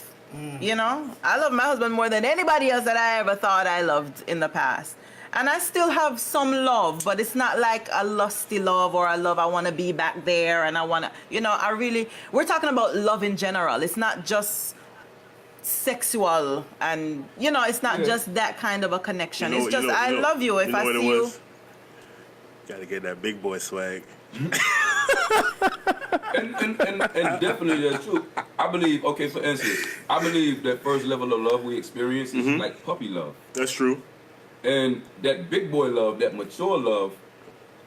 Speaker 3: You know, I love my husband more than anybody else that I ever thought I loved in the past. And I still have some love, but it's not like a lusty love or a love I want to be back there and I want to, we're talking about love in general. It's not just sexual and, it's not just that kind of a connection. It's just, I love you if I see you.
Speaker 1: Gotta get that big boy swag.
Speaker 4: And definitely that's true. I believe, okay, for instance, I believe that first level of love we experience is like puppy love.
Speaker 1: That's true.
Speaker 4: And that big boy love, that mature love,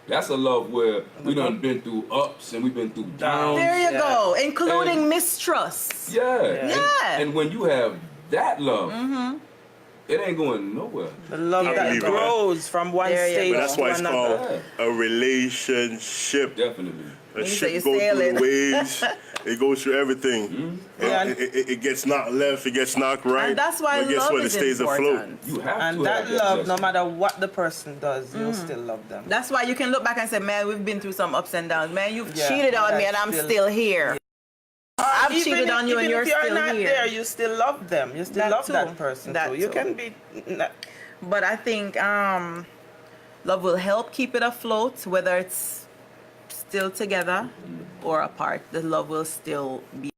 Speaker 4: That's a love where we done been through ups and we've been through downs.
Speaker 3: There you
Speaker 5: Yeah.
Speaker 3: go, including
Speaker 4: And-
Speaker 3: mistrust.
Speaker 4: Yeah.
Speaker 3: Yeah.
Speaker 4: And when you have that love, it ain't going nowhere.
Speaker 5: The love
Speaker 3: I
Speaker 5: that
Speaker 1: believe in that.
Speaker 5: grows from one
Speaker 3: There you
Speaker 5: stage
Speaker 3: go.
Speaker 1: But that's
Speaker 5: to
Speaker 1: why it's
Speaker 5: another.
Speaker 1: called a relationship.
Speaker 4: Definitely.
Speaker 1: A
Speaker 3: You say
Speaker 1: ship
Speaker 3: you're
Speaker 1: goes through
Speaker 3: sailing.
Speaker 1: the waves. It goes through everything.
Speaker 5: Yeah.
Speaker 1: It gets knocked left. It gets knocked right.
Speaker 3: And that's why
Speaker 1: but guess
Speaker 3: love
Speaker 1: what? It
Speaker 3: is
Speaker 1: stays afloat.
Speaker 3: important.
Speaker 4: You have
Speaker 5: And
Speaker 4: to
Speaker 5: that
Speaker 4: have
Speaker 5: love, no
Speaker 4: blessing.
Speaker 5: matter what the person does, you'll still love them.
Speaker 3: That's why you can look back and say, man, we've been through some ups and downs. Man, you've
Speaker 5: Yeah,
Speaker 3: cheated on me
Speaker 5: that's
Speaker 3: and I'm
Speaker 5: still-
Speaker 3: still here. I've
Speaker 5: Even
Speaker 3: cheated
Speaker 5: if-
Speaker 3: on you and
Speaker 5: even
Speaker 3: you're
Speaker 5: if you're
Speaker 3: still
Speaker 5: not
Speaker 3: here.
Speaker 5: there, you still love them. You still
Speaker 3: That
Speaker 5: love
Speaker 3: too.
Speaker 5: that person.
Speaker 3: That
Speaker 5: too. You
Speaker 3: too.
Speaker 5: can be.
Speaker 3: But I think love will help keep it afloat, whether it's still together or apart. The love will still be.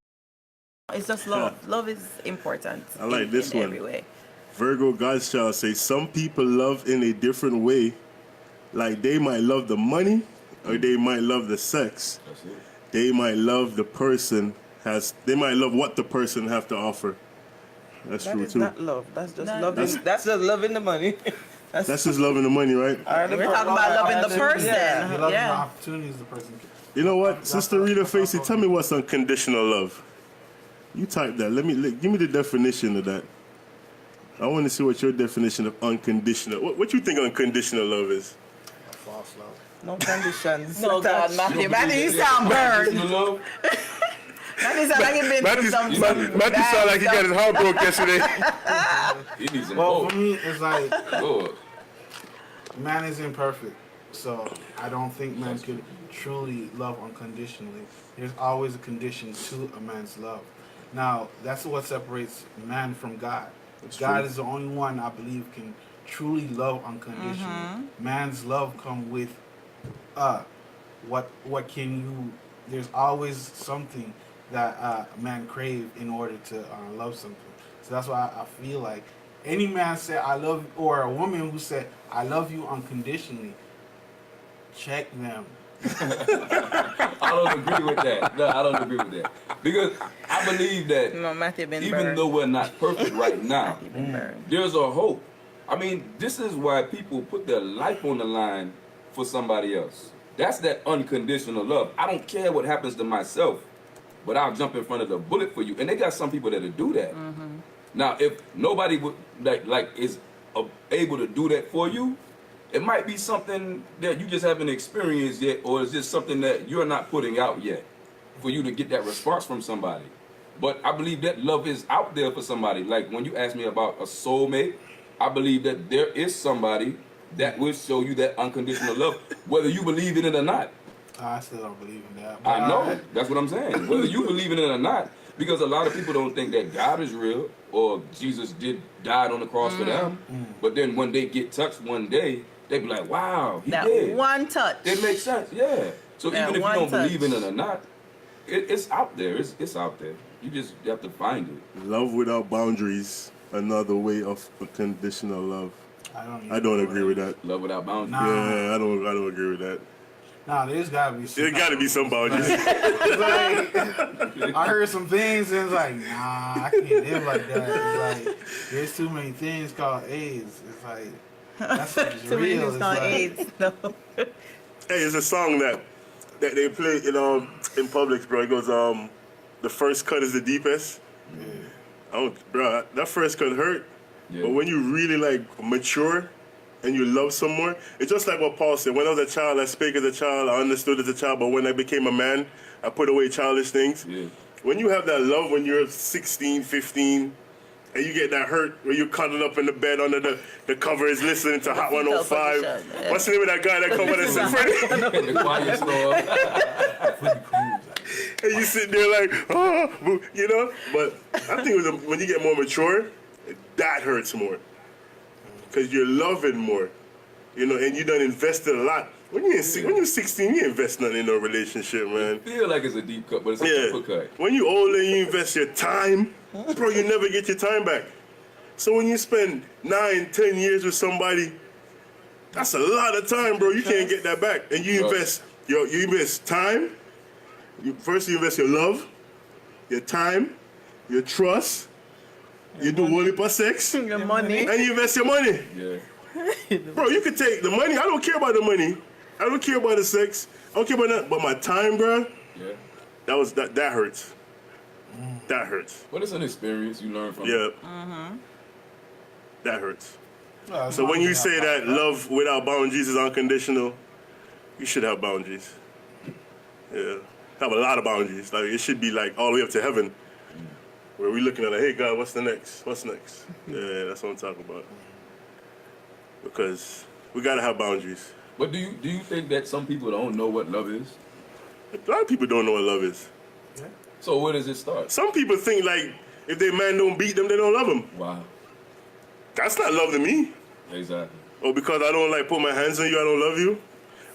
Speaker 3: It's just love. Love is important.
Speaker 1: I like this
Speaker 3: in
Speaker 1: one.
Speaker 3: every way.
Speaker 1: Virgo God's child says some people love in a different way. Like they might love the money or they might love the sex.
Speaker 4: That's it.
Speaker 1: They might love the person they might love what the person have to offer. That's
Speaker 5: That
Speaker 1: true
Speaker 5: is
Speaker 1: too.
Speaker 5: not love. That's just
Speaker 3: No.
Speaker 5: loving. That's just loving the money.
Speaker 1: That's just loving the money, right?
Speaker 3: We're talking about loving the person.
Speaker 5: Yeah.
Speaker 2: You love the
Speaker 3: Yeah.
Speaker 2: opportunities the person can.
Speaker 1: You know what, Sister Rita Facey, tell me what's unconditional love. You type that. Give me the definition of that. I want to see what your definition of unconditional. What you think unconditional love is?
Speaker 2: False love.
Speaker 5: No conditions.
Speaker 3: No, God,
Speaker 5: attached.
Speaker 3: Matthew. Matthew, you sound burned.
Speaker 4: You know?
Speaker 3: Matthew sound like you've been through some
Speaker 1: Matthew
Speaker 3: bad
Speaker 1: sound like he got
Speaker 3: stuff.
Speaker 1: his heart broke yesterday.
Speaker 4: He needs some
Speaker 2: Well,
Speaker 4: hope.
Speaker 2: for me, it's like
Speaker 4: Lord.
Speaker 2: man is imperfect, so I don't think man could truly love unconditionally. There's always a condition to a man's love. Now, that's what separates man from God. God
Speaker 1: true.
Speaker 2: is the only one I believe can truly love unconditionally. Man's love come with what can you? There's always something that a man crave in order to love something. So that's why I feel like any man said I love, or a woman who said I love you unconditionally, check them.
Speaker 4: I don't agree with that. No, I don't agree with that. Because I believe that
Speaker 3: No, Matthew been
Speaker 4: even
Speaker 3: burned.
Speaker 4: though we're not perfect right now,
Speaker 3: Matthew been burned.
Speaker 4: there's a hope. I mean, this is why people put their life on the line for somebody else. That's that unconditional love. I don't care what happens to myself, but I'll jump in front of the bullet for you. And they got some people that'll do that. Now, if nobody would is able to do that for you, it might be something that you just haven't experienced yet, or it's just something that you're not putting out yet for you to get that response from somebody. But I believe that love is out there for somebody. Like when you ask me about a soulmate, I believe that there is somebody that will show you that unconditional love, whether you believe in it or not.
Speaker 2: I still don't believe in that.
Speaker 4: I know. That's what I'm saying. Whether you believe in it or not, because a lot of people don't think that God is real or Jesus died on the cross for them. But then when they get touched one day, they be like, wow, he
Speaker 3: That
Speaker 4: did.
Speaker 3: one touch.
Speaker 4: It makes sense, yeah. So
Speaker 3: That
Speaker 4: even if you
Speaker 3: one
Speaker 4: don't
Speaker 3: touch.
Speaker 4: believe in it or not, it's out there. It's out there. You just have to find it.
Speaker 1: Love without boundaries, another way of unconditional love. I don't agree with that.
Speaker 4: Love without boundaries.
Speaker 2: Nah.
Speaker 1: Yeah, I don't agree with that.
Speaker 2: Nah, there's gotta be.
Speaker 1: There got to be some boundaries.
Speaker 2: I heard some things and it's like, nah, I can't live like that. It's like there's too many things called AIDS. It's like that's just
Speaker 3: Too many
Speaker 2: real.
Speaker 3: things
Speaker 2: It's
Speaker 3: called
Speaker 2: like,
Speaker 3: AIDS. No.
Speaker 1: Hey, it's a song that they play in Publix, bro. It goes, the first cut is the deepest. Bro, that first cut hurt.
Speaker 4: Yeah.
Speaker 1: But when you really like mature and you love someone, it's just like what Paul said. When I was a child, I spake as a child, I understood as a child, but when I became a man, I put away childish things.
Speaker 4: Yeah.
Speaker 1: When you have that love when you're 16, 15, and you get that hurt where you're cuddled up in the bed under the covers listening to Hot 105.
Speaker 3: position, yeah.
Speaker 1: What's the name of that guy that come on and sing Freddie?
Speaker 4: The quiet storm.
Speaker 1: And you sit there like, oh, you know? But I think when you get more mature, that hurts more. Because you're loving more, you know, and you done invested a lot. When you're 16, you invest nothing in no relationship, man.
Speaker 4: Feel like it's a deep cut, but it's a deeper cut.
Speaker 1: When you older and you invest your time, bro, you never get your time back. So when you spend 9, 10 years with somebody, that's a lot of time, bro. You can't get that back. And you invest you invest time. First you invest your love, your time, your trust. You do whole heap of sex,
Speaker 3: Your money.
Speaker 1: and you invest your money.
Speaker 4: Yeah.
Speaker 1: Bro, you could take the money. I don't care about the money. I don't care about the sex. I don't care about that. But my time, bro,
Speaker 4: Yeah.
Speaker 1: that hurts. That hurts.
Speaker 4: But it's an experience you learn from.
Speaker 1: Yeah.
Speaker 3: Mm-hmm.
Speaker 1: That hurts.
Speaker 2: Well, as
Speaker 1: So
Speaker 2: long
Speaker 1: when
Speaker 2: as
Speaker 1: you
Speaker 2: have
Speaker 1: say that love without boundaries is unconditional, you should have boundaries. Yeah. Have a lot of boundaries. Like it should be like all the way up to heaven. Where we looking at like, hey God, what's the next? What's next? Yeah, that's what I'm talking about. Because we gotta have boundaries.
Speaker 4: But do you think that some people don't know what love is?
Speaker 1: A lot of people don't know what love is.
Speaker 4: So where does it start?
Speaker 1: Some people think like if their man don't beat them, they don't love him.
Speaker 4: Wow.
Speaker 1: That's not love to me.
Speaker 4: Exactly.
Speaker 1: Or because I don't like put my hands on you, I don't love you.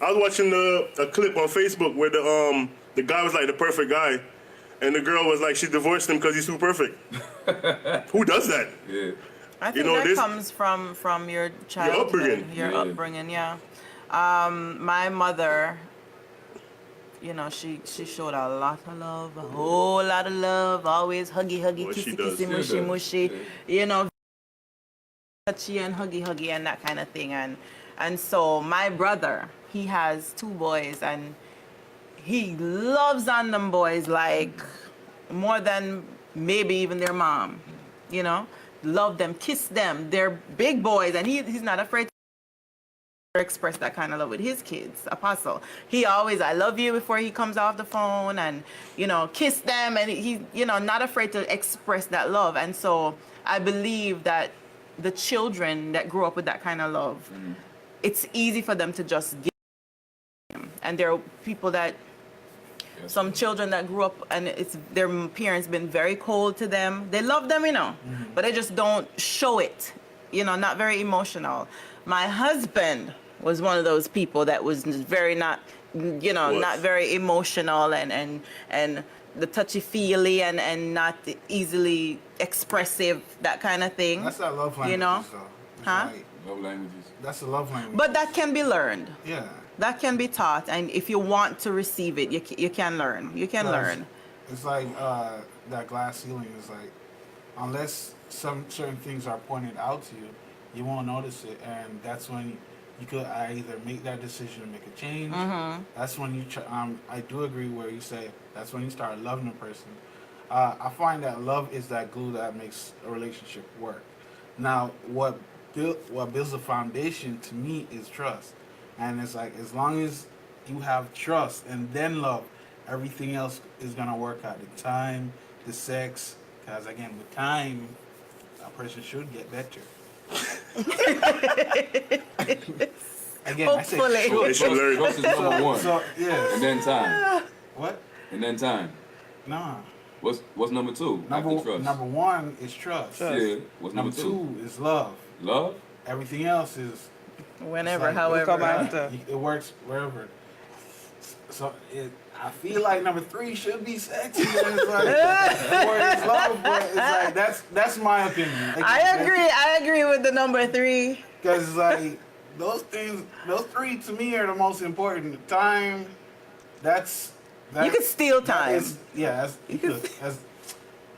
Speaker 1: I was watching a clip on Facebook where the guy was like the perfect guy, and the girl was like she divorced him because he's too perfect. Who does that?
Speaker 4: Yeah.
Speaker 3: I think
Speaker 1: know,
Speaker 3: that
Speaker 1: this-
Speaker 3: comes from your childhood,
Speaker 1: upbringing.
Speaker 3: your
Speaker 4: Yeah.
Speaker 3: upbringing, yeah. My mother, you know, she showed a lot of love, a whole lot of love, always huggy,
Speaker 1: Well, she
Speaker 3: kissy,
Speaker 1: does.
Speaker 3: kissy,
Speaker 1: She
Speaker 3: mushy,
Speaker 4: does.
Speaker 3: mushy,
Speaker 4: Yeah.
Speaker 3: you know, touchy and huggy and that kind of thing. And so my brother, he has 2 boys and he loves on them boys like more than maybe even their mom, you know, love them, kiss them. They're big boys and he's not afraid to express that kind of love with his kids. Apostle, he always I love you before he comes off the phone and, you know, kiss them, and he's, you know, not afraid to express that love. And so I believe that the children that grew up with that kind of love, it's easy for them to just give them. And there are people that
Speaker 4: Yes.
Speaker 3: some children that grew up and it's their parents been very cold to them. They love them, you know, but they just don't show it, you know, not very emotional. My husband was one of those people that was just very not, you know,
Speaker 1: Was.
Speaker 3: not very emotional and the touchy-feely and not easily expressive, that kind of thing.
Speaker 2: That's that love language,
Speaker 3: You know?
Speaker 2: though. It's
Speaker 3: Huh?
Speaker 2: like-
Speaker 4: Love languages.
Speaker 2: that's the love language.
Speaker 3: But that can be learned.
Speaker 2: yeah.
Speaker 3: That can be taught. And if you want to receive it, you can learn. You can
Speaker 2: Because
Speaker 3: learn.
Speaker 2: It's like that glass ceiling is like, unless some certain things are pointed out to you, you won't notice it, and that's when you could either make that decision to make a change. That's when you. I do agree where you say that's when you start loving a person. I find that love is that glue that makes a relationship work. Now, what builds the foundation to me is trust. And it's like, as long as you have trust and then love, everything else is gonna work out. The time, the sex, because again, with time, a person should get better. Again, I
Speaker 3: Hopefully.
Speaker 2: say
Speaker 1: They should learn.
Speaker 4: Trust is number one.
Speaker 2: So
Speaker 4: And
Speaker 2: yes.
Speaker 4: then time.
Speaker 2: What?
Speaker 4: And then time.
Speaker 2: Nah.
Speaker 4: What's number 2? After trust.
Speaker 2: Number 1 is trust.
Speaker 4: Yeah. What's number
Speaker 2: Number
Speaker 4: 2?
Speaker 2: 2 is love.
Speaker 4: Love.
Speaker 2: Everything else is
Speaker 3: Whenever,
Speaker 2: like-
Speaker 3: however.
Speaker 5: Come after.
Speaker 2: it works wherever. So I feel like number 3 should be sexy. It's like, or it's love, but it's like that's my opinion.
Speaker 3: I agree with the number 3.
Speaker 2: Because it's like those 3 to me are the most important. Time, that's
Speaker 3: You could steal
Speaker 2: that
Speaker 3: time.
Speaker 2: is- yeah, you could.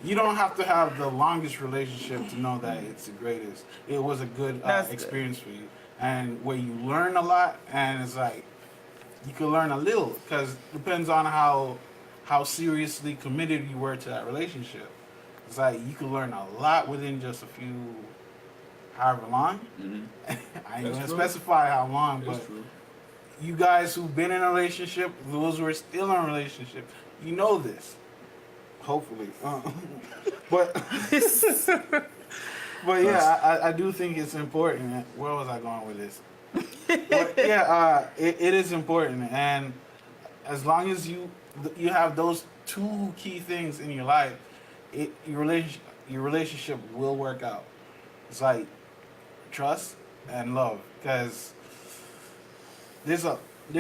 Speaker 2: You don't have to have the longest relationship to know that it's the greatest. It was a good
Speaker 3: That's good.
Speaker 2: experience for you, and where you learn a lot, and it's like you can learn a little because depends on how seriously committed you were to that relationship. It's like you can learn a lot within just a few, however long.
Speaker 4: Mm-hmm.
Speaker 2: I ain't
Speaker 4: That's
Speaker 2: gonna
Speaker 4: true.
Speaker 2: specify how long,
Speaker 4: That's
Speaker 2: but
Speaker 4: true.
Speaker 2: you guys who've been in a relationship, those who are still in a relationship, you know this. Hopefully. But but yeah, I do think it's important. Where was I going with this? But yeah, it is important, and as long as you have those 2 key things in your life, your relationship will work out. It's like trust and love, because there's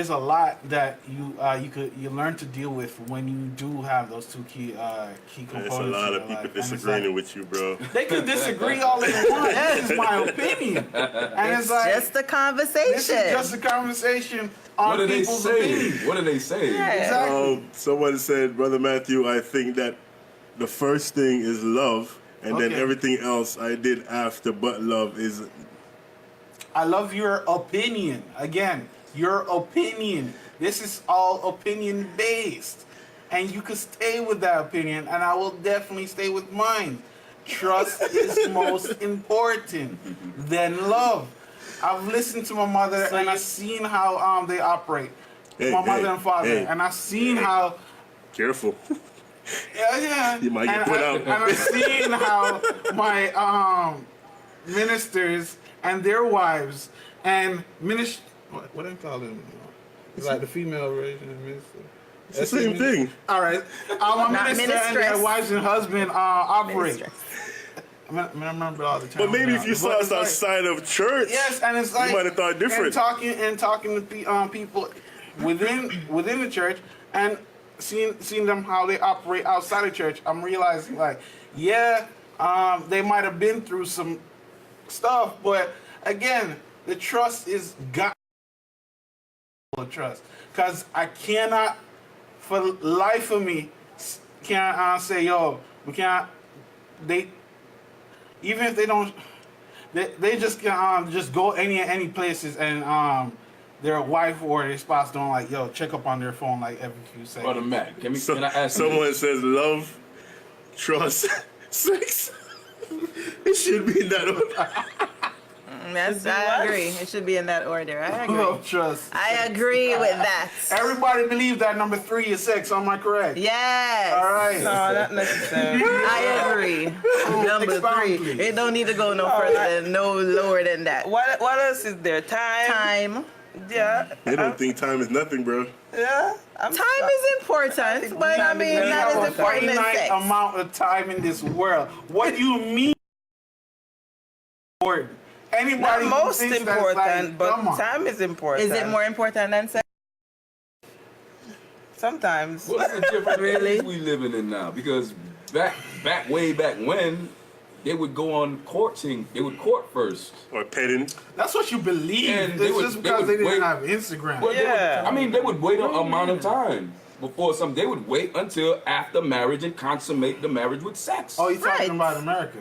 Speaker 2: a lot that you learn to deal with when you do have those 2 key components.
Speaker 1: There's a lot
Speaker 2: in
Speaker 1: of
Speaker 2: your
Speaker 1: people
Speaker 2: life. And it's
Speaker 1: disagreeing
Speaker 2: like,
Speaker 1: with you, bro.
Speaker 2: they could disagree all they want. This is my opinion, and it's like
Speaker 3: Just a conversation.
Speaker 2: this is just a conversation on
Speaker 4: What do they
Speaker 2: people's
Speaker 4: say?
Speaker 2: opinion.
Speaker 4: What do they say?
Speaker 3: Yeah.
Speaker 2: Exactly.
Speaker 1: Someone said, Brother Matthew, I think that the first thing is love, and then
Speaker 2: Okay.
Speaker 1: everything else I did after but love is.
Speaker 2: I love your opinion. Again, your opinion. This is all opinion based. And you can stay with that opinion, and I will definitely stay with mine. Trust is most important than love. I've listened to my mother and I've seen how they operate.
Speaker 1: Hey,
Speaker 2: My mother
Speaker 1: hey,
Speaker 2: and father.
Speaker 1: hey.
Speaker 2: And I've seen how
Speaker 1: Careful.
Speaker 2: yeah.
Speaker 1: You might get
Speaker 2: and,
Speaker 1: put
Speaker 2: I-
Speaker 1: out.
Speaker 2: And I've seen how my ministers and their wives and what do you call them? It's like the female version of minister.
Speaker 1: It's the same thing.
Speaker 2: All right. My
Speaker 3: Not
Speaker 2: minister and their
Speaker 3: mistress.
Speaker 2: wives and husband operate.
Speaker 3: Mistress.
Speaker 2: I remember all the time.
Speaker 1: But maybe if you saw us outside of church,
Speaker 2: Yes, and it's like
Speaker 1: might have thought different.
Speaker 2: And talking to people within the church and seeing them how they operate outside of church, I'm realizing like, yeah, they might have been through some stuff, but again, the trust is got trust, because I cannot, for the life of me, can't say, yo, we can't. They even if they don't, they just can just go any places and their wife or their spouse don't like, yo, check up on their phone like every few seconds.
Speaker 4: Brother Mac, can I ask you
Speaker 1: someone
Speaker 4: this?
Speaker 1: says love, trust, sex. It should be in that order.
Speaker 3: Yes, I agree. It should be in that order. I agree.
Speaker 2: Love, trust.
Speaker 3: I agree with that.
Speaker 2: Everybody believes that number 3 is sex. Am I correct?
Speaker 3: Yes.
Speaker 2: All right.
Speaker 5: No, not necessarily.
Speaker 3: I agree. Number
Speaker 2: Expound,
Speaker 3: 3.
Speaker 2: please.
Speaker 3: It don't need to go no further than no lower than that.
Speaker 5: What else is there?
Speaker 3: Time.
Speaker 5: Yeah.
Speaker 1: They don't think time is nothing, bro.
Speaker 5: Yeah.
Speaker 3: Time is important, but I mean,
Speaker 2: We
Speaker 3: not
Speaker 2: have
Speaker 3: as
Speaker 2: a
Speaker 3: important as
Speaker 2: finite
Speaker 3: sex.
Speaker 2: amount of time in this world. What do you mean? Important. Anybody
Speaker 5: Not
Speaker 2: who
Speaker 5: most
Speaker 2: thinks that's
Speaker 5: important,
Speaker 2: like,
Speaker 5: but
Speaker 2: come on.
Speaker 5: time is important.
Speaker 3: Is it more important than sex?
Speaker 5: Sometimes.
Speaker 4: What's the different
Speaker 3: Really?
Speaker 4: age we living in now? Because way back when, they would go on courting. They would court first.
Speaker 1: Or petting.
Speaker 2: That's what you believe.
Speaker 4: And they
Speaker 2: It's
Speaker 4: would-
Speaker 2: just
Speaker 4: they
Speaker 2: because
Speaker 4: would
Speaker 2: they didn't
Speaker 4: wait-
Speaker 2: have Instagram.
Speaker 4: Well,
Speaker 5: Yeah.
Speaker 4: they would wait an amount of time before some. They would wait until after marriage and consummate the marriage with sex.
Speaker 2: Oh, you're talking
Speaker 3: Right.
Speaker 2: about America.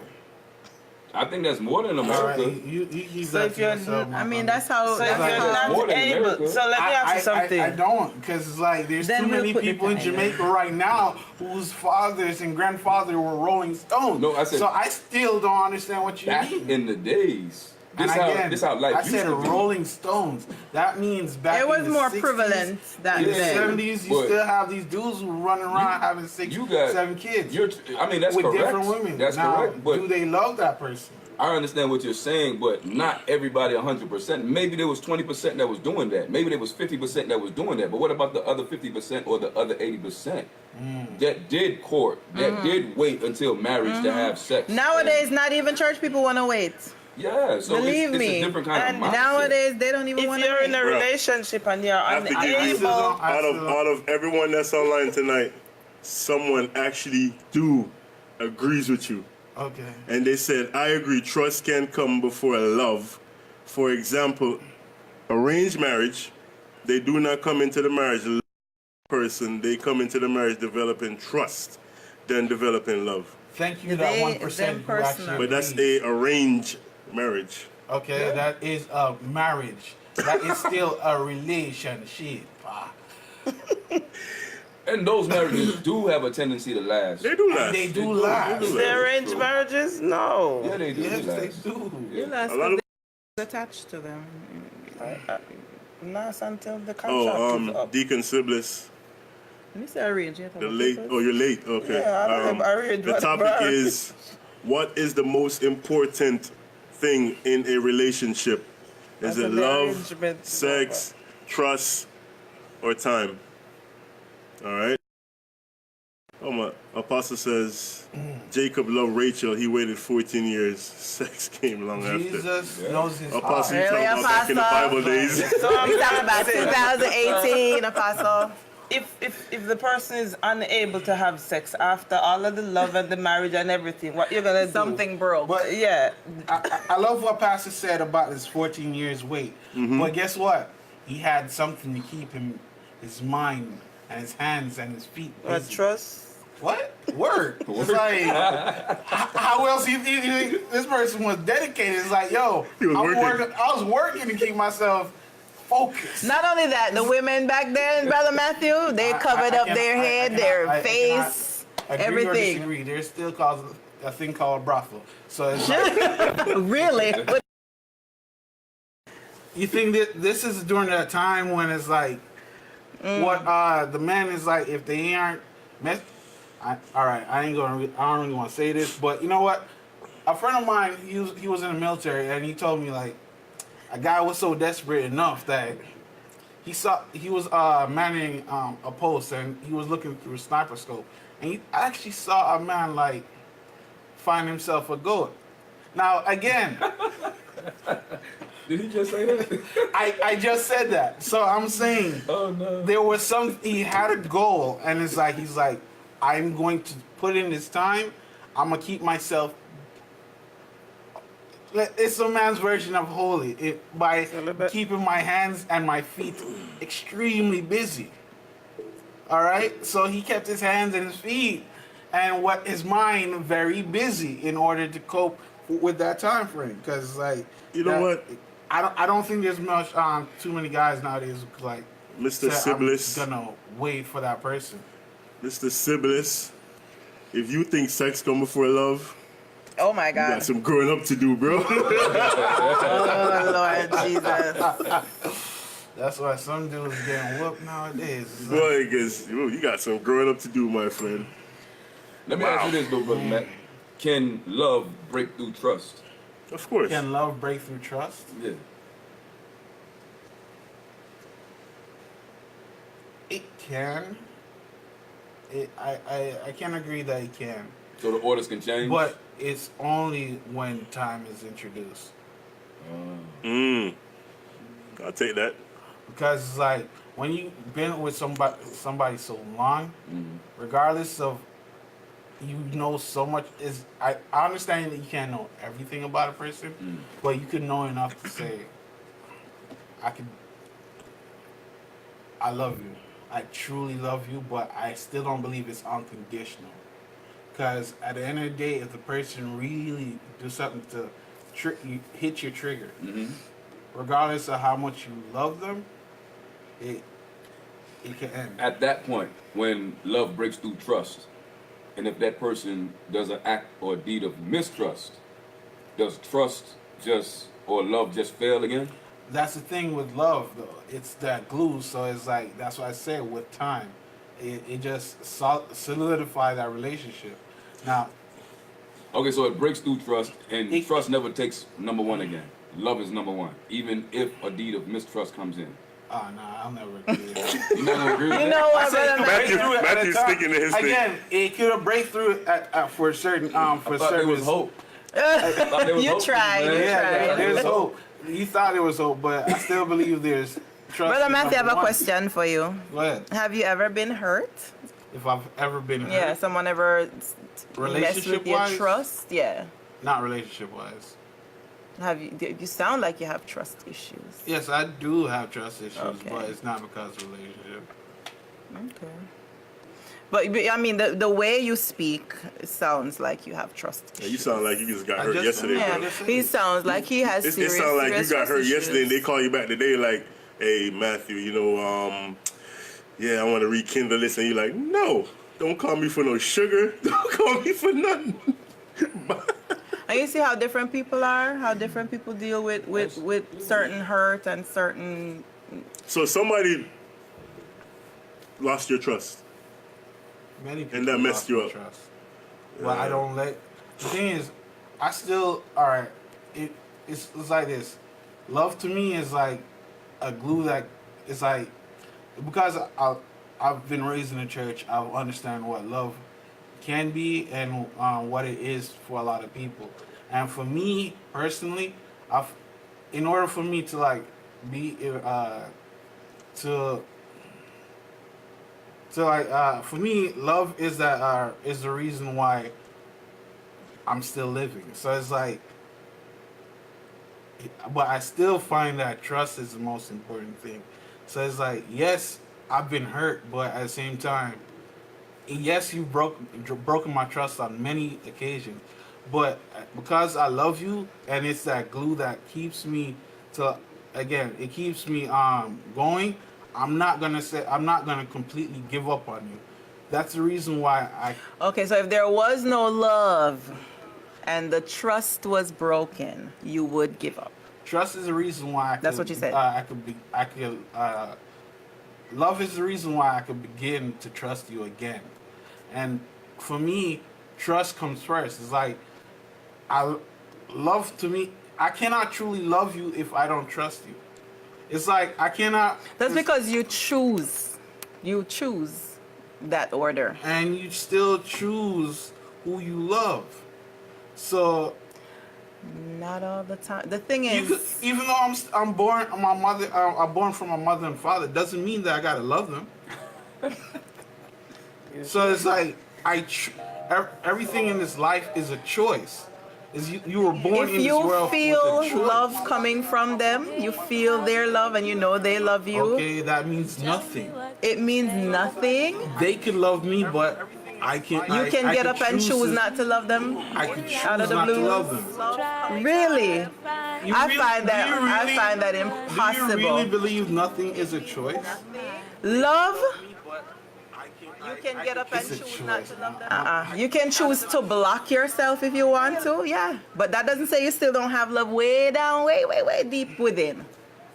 Speaker 4: I think that's more than
Speaker 2: All right,
Speaker 4: America.
Speaker 2: you keep
Speaker 5: So
Speaker 2: that
Speaker 5: if
Speaker 2: to
Speaker 5: you're-
Speaker 2: yourself, my
Speaker 3: I mean,
Speaker 2: brother.
Speaker 3: that's how.
Speaker 5: So
Speaker 3: That's
Speaker 5: if you're
Speaker 3: how.
Speaker 4: More
Speaker 5: not
Speaker 4: than
Speaker 5: able,
Speaker 4: America.
Speaker 5: so let me ask you something.
Speaker 2: I don't, because it's like there's
Speaker 3: Then
Speaker 2: too
Speaker 3: we'll
Speaker 2: many
Speaker 3: put the
Speaker 2: people in
Speaker 3: time.
Speaker 2: Jamaica right now whose fathers and grandfathers were Rolling Stones.
Speaker 4: No, I said-
Speaker 2: so I still don't understand what you
Speaker 4: Back
Speaker 2: mean.
Speaker 4: in the days,
Speaker 2: And
Speaker 4: this how life
Speaker 2: I
Speaker 4: used
Speaker 2: said
Speaker 4: to be.
Speaker 2: Rolling Stones. That means back
Speaker 3: It was
Speaker 2: in the
Speaker 3: more
Speaker 2: 60s,
Speaker 3: prevalent back
Speaker 2: in the
Speaker 3: then.
Speaker 2: 70s, you
Speaker 4: But-
Speaker 2: still have these dudes who run around having six,
Speaker 4: You got
Speaker 2: 7 kids
Speaker 4: I mean, that's
Speaker 2: with
Speaker 4: correct.
Speaker 2: different women.
Speaker 4: That's
Speaker 2: now,
Speaker 4: correct. But
Speaker 2: do they love that person?
Speaker 4: I understand what you're saying, but not everybody 100%. Maybe there was 20% that was doing that. Maybe there was 50% that was doing that. But what about the other 50% or the other 80% that did court, that did wait until marriage to have sex?
Speaker 3: Nowadays, not even church people want to wait.
Speaker 4: Yeah, so
Speaker 3: Believe
Speaker 4: it's
Speaker 3: me.
Speaker 4: a different kind
Speaker 5: And
Speaker 4: of mindset.
Speaker 3: Nowadays, they don't even
Speaker 5: If
Speaker 3: want to
Speaker 5: you're in
Speaker 3: wait.
Speaker 5: a
Speaker 1: Bro,
Speaker 5: relationship and you're
Speaker 1: I have to give you-
Speaker 5: unable,
Speaker 1: Out of everyone that's online tonight, someone actually agrees with you.
Speaker 2: Okay.
Speaker 1: And they said, I agree, trust can come before love. For example, arranged marriage, they do not come into the marriage person, they come into the marriage developing trust, then developing love.
Speaker 2: Thank you,
Speaker 3: They-
Speaker 2: that 1%
Speaker 3: them
Speaker 2: who actually
Speaker 3: personal.
Speaker 1: But that's
Speaker 2: agrees.
Speaker 1: a arranged marriage.
Speaker 2: Okay, that is a marriage. That is still a relationship.
Speaker 4: And those marriages do have a tendency to last.
Speaker 1: They do last.
Speaker 2: And they do last.
Speaker 1: do
Speaker 5: the arranged marriages, no.
Speaker 4: Yeah, they do
Speaker 2: Yes, they
Speaker 4: last.
Speaker 2: do.
Speaker 3: You last
Speaker 1: A lot of
Speaker 3: attached to them.
Speaker 5: Not until the contract is up.
Speaker 1: Deacon Siblis,
Speaker 3: Let me say arrange. You
Speaker 1: the late. Oh, you're late. Okay.
Speaker 5: Yeah, I don't have arranged,
Speaker 1: the
Speaker 5: but
Speaker 1: topic
Speaker 5: marriage.
Speaker 1: is, what is the most important thing in a relationship? Is
Speaker 5: That's
Speaker 1: it
Speaker 5: an
Speaker 1: love,
Speaker 5: arrangement.
Speaker 1: sex, trust, or time? All right. Oh my! Apostle says Jacob loved Rachel. He waited 14 years. Sex came long after.
Speaker 2: Jesus knows his
Speaker 1: Apostle, you
Speaker 2: heart.
Speaker 3: Really,
Speaker 1: talking about back in the
Speaker 3: Apostle?
Speaker 1: Bible days.
Speaker 5: So I'm
Speaker 3: We talking about
Speaker 5: saying,
Speaker 3: 2018, Apostle.
Speaker 5: if the person is unable to have sex after all of the love and the marriage and everything, what you're gonna do?
Speaker 3: Something broke.
Speaker 2: But
Speaker 5: Yeah.
Speaker 2: I love what Pastor said about his 14 years wait. But guess what? He had something to keep his mind and his hands and his feet
Speaker 5: What
Speaker 2: busy.
Speaker 5: trust?
Speaker 2: What? Work. It's like, how else this person was dedicated. It's like, yo,
Speaker 1: He was
Speaker 2: I'm
Speaker 1: working.
Speaker 2: working. I was working to keep myself focus.
Speaker 3: Not only that, the women back then, Brother Matthew, they covered up their head, their face,
Speaker 2: agree or
Speaker 3: everything.
Speaker 2: disagree. There's still called a thing called a brothel. So it's like,
Speaker 3: Really? But
Speaker 2: you think that this is during that time when it's like, what the man is like, if they aren't, all right, I don't really want to say this, but you know what? A friend of mine, he was in the military, and he told me like, a guy was so desperate enough that he was manning a post, and he was looking through a sniper scope, and he actually saw a man like find himself a goat. Now again,
Speaker 4: Did he just say that?
Speaker 2: I just said that, so I'm saying
Speaker 4: Oh no.
Speaker 2: there was he had a goal, and it's like he's like, I'm going to put in this time. I'm gonna keep myself. It's a man's version of holy by keeping my hands and my feet extremely busy. All right, so he kept his hands and his feet and his mind very busy in order to cope with that time frame. Because like,
Speaker 1: You know what?
Speaker 2: I don't think there's much too many guys nowadays who like
Speaker 1: Mr.
Speaker 2: say,
Speaker 1: Siblis.
Speaker 2: I'm gonna wait for that person.
Speaker 1: Mr. Siblis, if you think sex come before love,
Speaker 3: oh my
Speaker 1: you
Speaker 3: God.
Speaker 1: got some growing up to do, bro.
Speaker 3: Oh Lord Jesus.
Speaker 2: That's why some dudes getting whooped nowadays. It's like,
Speaker 1: Boy, because you got some growing up to do, my friend.
Speaker 4: Let me ask you this though, brother Matt. Can love break through trust?
Speaker 1: Of course.
Speaker 2: can love break through trust?
Speaker 4: Yeah.
Speaker 2: It can. I can agree that it can,
Speaker 4: So the orders can change.
Speaker 2: but it's only when time is introduced.
Speaker 1: I'll take that.
Speaker 2: Because it's like when you've been with somebody so long, regardless of you know so much is I understand that you can't know everything about a person, but you can know enough to say I love you. I truly love you, but I still don't believe it's unconditional. Because at the end of the day, if the person really do something to hit your trigger, regardless of how much you love them, it can end.
Speaker 4: At that point, when love breaks through trust, and if that person does an act or deed of mistrust, does trust or love just fail again?
Speaker 2: That's the thing with love, though. It's that glue. So it's like, that's why I say with time, it just solidify that relationship. Now,
Speaker 4: Okay, so it breaks through trust, and
Speaker 2: It-
Speaker 4: trust never takes number one again. Love is number one, even if a deed of mistrust comes in.
Speaker 2: oh no, I'll never agree with that.
Speaker 4: You not gonna agree with
Speaker 3: You
Speaker 4: that?
Speaker 3: know
Speaker 2: I
Speaker 3: what,
Speaker 2: said it
Speaker 3: Brother
Speaker 2: could
Speaker 3: Matthew?
Speaker 2: break through at a
Speaker 1: Matthew's
Speaker 2: time.
Speaker 1: sticking to his thing.
Speaker 2: Again, it could have break through for certain
Speaker 4: I thought there was hope. I thought there was
Speaker 3: You
Speaker 4: hope,
Speaker 3: tried,
Speaker 4: man.
Speaker 3: you
Speaker 2: Yeah,
Speaker 3: tried.
Speaker 2: there's hope. You thought there was hope, but I still believe there's trust.
Speaker 3: Brother
Speaker 2: is
Speaker 3: Matthew, I have
Speaker 2: number
Speaker 3: a
Speaker 2: one.
Speaker 3: question for you.
Speaker 2: Go ahead.
Speaker 3: Have you ever been hurt?
Speaker 2: If I've ever been hurt,
Speaker 3: Yeah, someone ever messed with your
Speaker 2: Relationship-wise?
Speaker 3: trust? Yeah.
Speaker 2: not relationship wise.
Speaker 3: Have you? You sound like you have trust issues.
Speaker 2: Yes, I do have trust issues,
Speaker 3: Okay.
Speaker 2: but it's not because of relationship.
Speaker 3: Okay. But I mean, the way you speak, it sounds like you have trust issues.
Speaker 1: Yeah, you sound like you just got
Speaker 2: I
Speaker 1: hurt
Speaker 2: just-
Speaker 1: yesterday,
Speaker 2: yeah,
Speaker 1: bro.
Speaker 2: just-
Speaker 3: He sounds like he has
Speaker 1: It
Speaker 3: serious.
Speaker 1: sounds like you
Speaker 3: serious
Speaker 1: got hurt
Speaker 3: trust
Speaker 1: yesterday and they
Speaker 3: issues.
Speaker 1: call you back today like, hey, Matthew, yeah, I want to rekindle this. And you're like, no, don't call me for no sugar. Don't call me for nothing.
Speaker 3: And you see how different people are, how different people deal with certain hurt and certain.
Speaker 1: So somebody lost your trust.
Speaker 2: Many people
Speaker 1: And that messed
Speaker 2: lost
Speaker 1: you
Speaker 2: my
Speaker 1: up.
Speaker 2: Trust. But I don't let. The thing is, I still all right. It's like this. Love to me is like a glue that is like because I've been raised in the church. I understand what love can be and what it is for a lot of people. And for me personally, in order for me to like be for me, love is that is the reason why I'm still living. So it's like, but I still find that trust is the most important thing. So it's like, yes, I've been hurt, but at the same time, yes, you've broken my trust on many occasions. But because I love you, and it's that glue that keeps me to again, it keeps me going. I'm not gonna completely give up on you. That's the reason why
Speaker 3: Okay, so if there was no love and the trust was broken, you would give up.
Speaker 2: trust is the reason why
Speaker 3: That's what you said.
Speaker 2: Love is the reason why I could begin to trust you again. And for me, trust comes first. It's like I cannot truly love you if I don't trust you. It's like I cannot.
Speaker 3: That's because you choose. You choose that order.
Speaker 2: And you still choose who you love. So
Speaker 3: Not all the time. The thing
Speaker 2: you could,
Speaker 3: is,
Speaker 2: even though I'm born from a mother and father, doesn't mean that I gotta love them. So it's like everything in this life is a choice. Is you were born
Speaker 3: if
Speaker 2: in this
Speaker 3: you
Speaker 2: world
Speaker 3: feel
Speaker 2: with a choice.
Speaker 3: love coming from them, you feel their love and you know they love you,
Speaker 2: Okay, that means nothing.
Speaker 3: it means nothing.
Speaker 2: They can love me, but I can.
Speaker 3: You can get up and choose not to love them
Speaker 2: I can choose
Speaker 3: out of the
Speaker 2: not
Speaker 3: blue.
Speaker 2: to love them.
Speaker 3: Really?
Speaker 2: You
Speaker 3: I
Speaker 2: really-
Speaker 3: find that
Speaker 2: do you really-
Speaker 3: I find that
Speaker 2: Do you
Speaker 3: impossible.
Speaker 2: really believe nothing is a choice?
Speaker 3: Love, you can get up and
Speaker 2: It's a
Speaker 3: choose not
Speaker 2: choice.
Speaker 3: to love them. You can choose to block yourself if you want to, yeah. But that doesn't say you still don't have love way down, way deep within.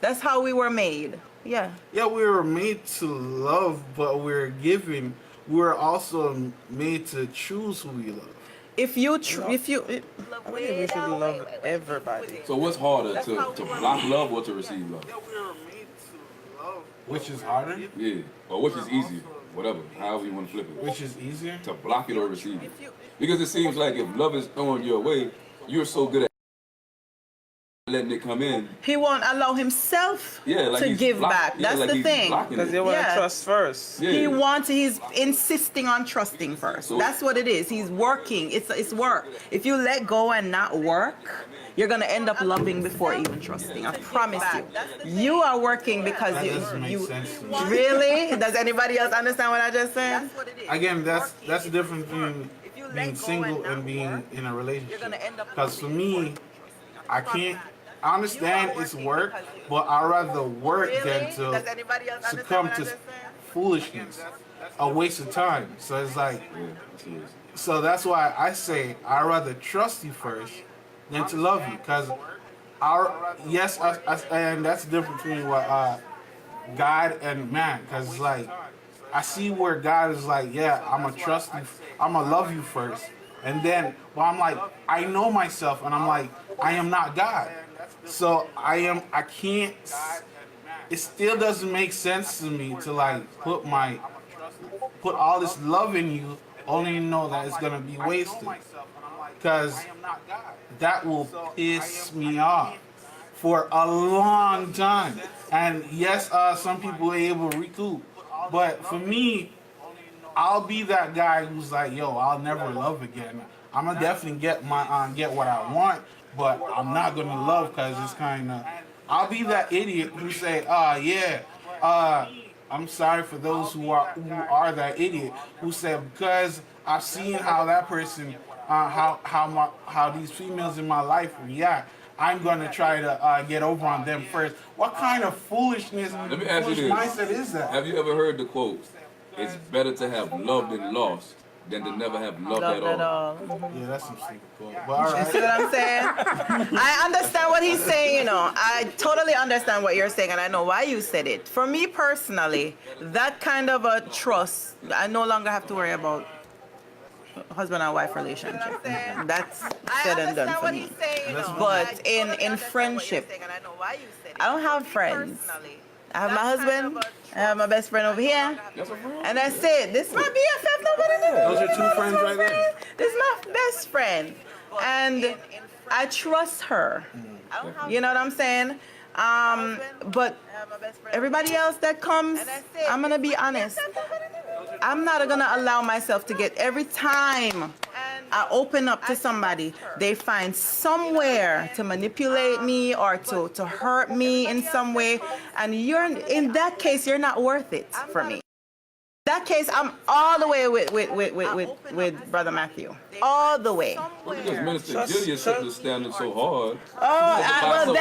Speaker 3: That's how we were made. Yeah.
Speaker 2: Yeah, we were made to love, but we're also made to choose who we love.
Speaker 3: If you,
Speaker 5: I believe we should love everybody.
Speaker 4: So what's harder, to block love or to receive love?
Speaker 2: Yeah, we were made to love. Which is harder?
Speaker 4: Yeah, or which is easier, whatever, however you want to flip it.
Speaker 2: Which is easier?
Speaker 4: To block it or receive it. Because it seems like if love is thrown your way, you're so good at letting it come in.
Speaker 3: he won't allow himself
Speaker 4: Yeah, like
Speaker 3: to
Speaker 4: he's
Speaker 3: give
Speaker 4: block-
Speaker 3: back.
Speaker 4: yeah,
Speaker 3: That's
Speaker 4: like
Speaker 3: the
Speaker 4: he's
Speaker 3: thing.
Speaker 4: blocking
Speaker 5: Because
Speaker 4: it.
Speaker 5: they want to
Speaker 3: Yeah.
Speaker 5: trust first.
Speaker 4: Yeah.
Speaker 3: He's insisting on trusting first.
Speaker 4: So-
Speaker 3: That's what it is. He's working. It's work. If you let go and not work, you're gonna end up loving before even trusting. I promise you. You are working because
Speaker 2: That
Speaker 3: you
Speaker 2: doesn't make sense to me.
Speaker 3: really. Does anybody else understand what I just said?
Speaker 2: Again, that's the difference between being single and being in a relationship. Because for me, I understand it's work, but I'd rather work than to succumb to foolishness, a waste of time. So it's like, so that's why I say I'd rather trust you first than to love you. Because and that's the difference between what God and man. Because it's like, I see where God is like, yeah, I'm gonna trust you, I'm gonna love you first, and then, well, I'm like, I know myself, and I'm like, I am not God, so I can't. It still doesn't make sense to me to like put all this love in you, only to know that it's gonna be wasted, because that will piss me off for a long time. And yes, some people are able to recoup. But for me, I'll be that guy who's like, yo, I'll never love again. I'm gonna definitely get what I want, but I'm not gonna love because it's kind of. I'll be that idiot who say, I'm sorry for those who are that idiot who said, because I've seen how that person, how these females in my life react, I'm gonna try to get over on them first. What kind of foolishness,
Speaker 4: Let me ask you this.
Speaker 2: mindset is that?
Speaker 4: Have you ever heard the quote, it's better to have loved and lost than to never have loved
Speaker 3: Love
Speaker 4: at
Speaker 3: at
Speaker 4: all?
Speaker 3: all.
Speaker 2: Yeah, that's some stupid quote. But all
Speaker 3: You see
Speaker 2: right.
Speaker 3: what I'm saying? I understand what he's saying, you know. I totally understand what you're saying, and I know why you said it. For me personally, that kind of a trust, I no longer have to worry about husband and wife relationship. That's said and done for me. But in friendship, I don't have friends. I have my husband, I have my best friend over here,
Speaker 4: That's a friend.
Speaker 3: and that's it. This is my BFF, nobody knows.
Speaker 2: Those are two friends right there.
Speaker 3: This is my best friend, and I trust her. You know what I'm saying? But everybody else that comes, I'm gonna be honest. I'm not gonna allow myself to get every time I open up to somebody, they find somewhere to manipulate me or to hurt me in some way, and in that case, you're not worth it for me. That case, I'm all the way with Brother Matthew. All the way.
Speaker 4: Well, because Minister
Speaker 5: Just-
Speaker 4: Julia set the standard so hard.
Speaker 3: Well,
Speaker 4: so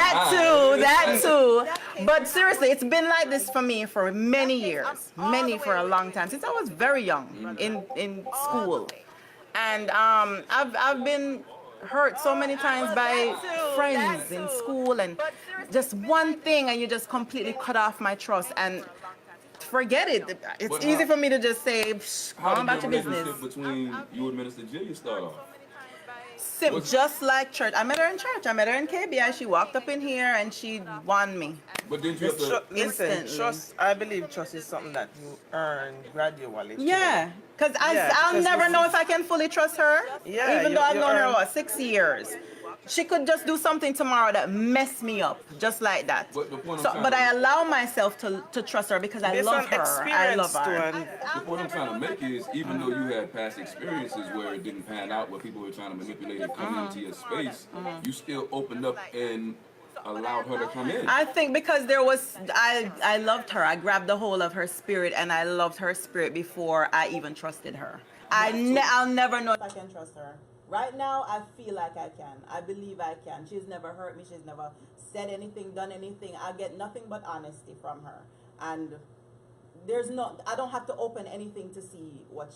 Speaker 3: that too. But seriously, it's been like this for me for many years, for a long time, since I was very young in school, and I've been hurt so many times by friends in school, and just one thing, and you just completely cut off my trust and forget it. It's
Speaker 4: But
Speaker 3: easy
Speaker 4: how-
Speaker 3: for me to just say, "Psh, go
Speaker 4: How
Speaker 3: on
Speaker 4: did
Speaker 3: about
Speaker 4: the
Speaker 3: your business."
Speaker 4: relationship between you and Minister Julia start off?
Speaker 3: Just like church. I met her in church. I met her in KBI. She walked up in here and she won me.
Speaker 4: But didn't you have to?
Speaker 5: Listen,
Speaker 3: Instantly.
Speaker 5: trust. I believe trust is something that you earn gradually.
Speaker 3: Yeah, because
Speaker 5: Yeah,
Speaker 3: I'll
Speaker 5: because
Speaker 3: never
Speaker 5: this
Speaker 3: know
Speaker 5: is-
Speaker 3: if I can fully trust her.
Speaker 5: Yeah,
Speaker 3: even
Speaker 5: you-
Speaker 3: though I've
Speaker 5: you
Speaker 3: known her
Speaker 5: earn-
Speaker 3: what 6 years. She could just do something tomorrow that mess me up, just like that.
Speaker 4: But the point I'm
Speaker 3: So,
Speaker 4: trying
Speaker 3: but
Speaker 4: to-
Speaker 3: I allow myself to trust her because I
Speaker 5: Based
Speaker 3: love
Speaker 5: on
Speaker 3: her. I
Speaker 5: experience
Speaker 3: love
Speaker 5: too,
Speaker 3: her.
Speaker 5: and
Speaker 4: The point I'm trying to make is, even though you had past experiences where it didn't pan out, where people were trying to manipulate and come into your space, you still opened up and allowed her to come in.
Speaker 3: I think because I loved her. I grabbed the whole of her spirit, and I loved her spirit before I even trusted her. I'll never know if I can trust her. Right now, I feel like I can. I believe I can. She's never hurt me. She's never said anything, done anything. I get nothing but honesty from her, and I don't have to open anything to see what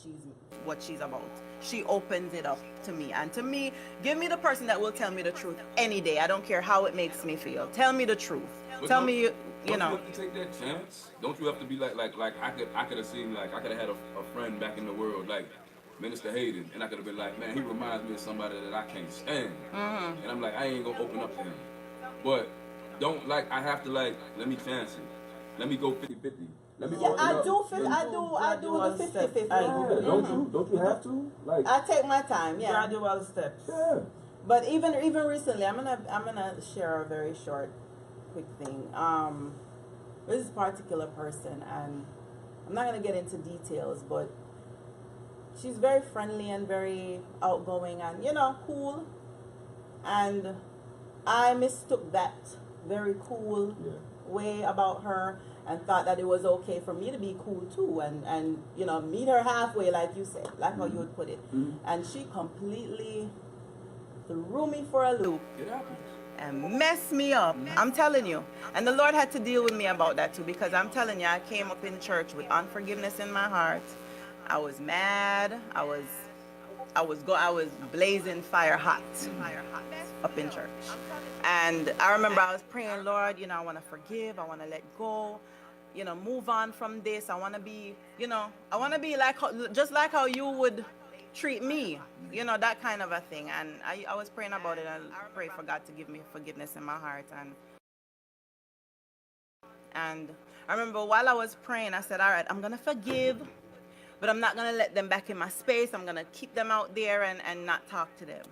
Speaker 3: she's about. She opens it up to me, and to me, give me the person that will tell me the truth any day. I don't care how it makes me feel. Tell me the truth.
Speaker 4: But
Speaker 3: Tell
Speaker 4: don't-
Speaker 3: me, you
Speaker 4: Don't
Speaker 3: know.
Speaker 4: you have to take that chance? Don't you have to be like I could have seen, like I could have had a friend back in the world like Minister Hayden, and I could have been like, man, he reminds me of somebody that I can't stand, and I'm like, I ain't gonna open up to him. But don't I have to let me chance it. Let me go 50-50. Let me
Speaker 3: Yeah,
Speaker 4: open
Speaker 3: I
Speaker 4: up.
Speaker 3: do the 50-50.
Speaker 4: Don't you have to? Like,
Speaker 3: I take my time, yeah.
Speaker 5: gradual steps.
Speaker 4: yeah.
Speaker 3: But even recently, I'm gonna share a very short, quick thing. This is a particular person, and I'm not gonna get into details, but she's very friendly and very outgoing and cool. And I mistook that very cool way about her and thought that it was okay for me to be cool too and meet her halfway, like you said, like how you would put it. And she completely threw me for a loop
Speaker 4: It happens.
Speaker 3: and messed me up. I'm telling you. And the Lord had to deal with me about that too, because I'm telling you, I came up in church with unforgiveness in my heart. I was mad. I was blazing fire hot up in church. And I remember I was praying, Lord, I want to forgive. I want to let go. Move on from this. I want to be, just like how you would treat me, that kind of a thing. And I was praying about it, and I prayed for God to give me forgiveness in my heart. And I remember while I was praying, I said, all right, I'm going to forgive, but I'm not going to let them back in my space. I'm going to keep them out there and not talk to them.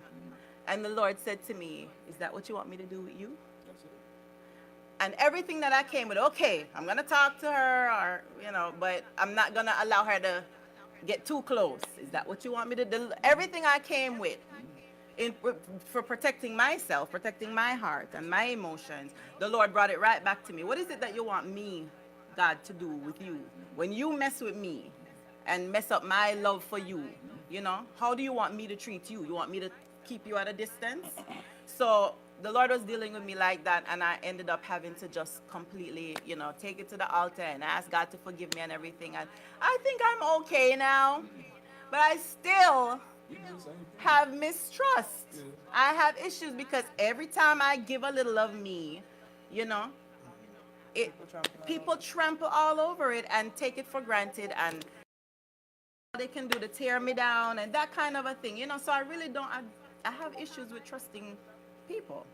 Speaker 3: And the Lord said to me, is that what you want me to do with you?
Speaker 4: That's it.
Speaker 3: And everything that I came with, okay, I'm going to talk to her, or, but I'm not going to allow her to get too close. Is that what you want me to do? Everything I came with for protecting myself, protecting my heart and my emotions, the Lord brought it right back to me. What is it that you want me, God, to do with you? When you mess with me and mess up my love for you, how do you want me to treat you? You want me to keep you at a distance? So the Lord was dealing with me like that, and I ended up having to just completely, take it to the altar and ask God to forgive me and everything. And I think I'm okay now, but I still
Speaker 4: We do the same thing.
Speaker 3: have mistrust. I have issues because every time I give a little of me, people trample all over it and take it for granted, and they can do to tear me down and that kind of a thing, so I really don't, I have issues with trusting people.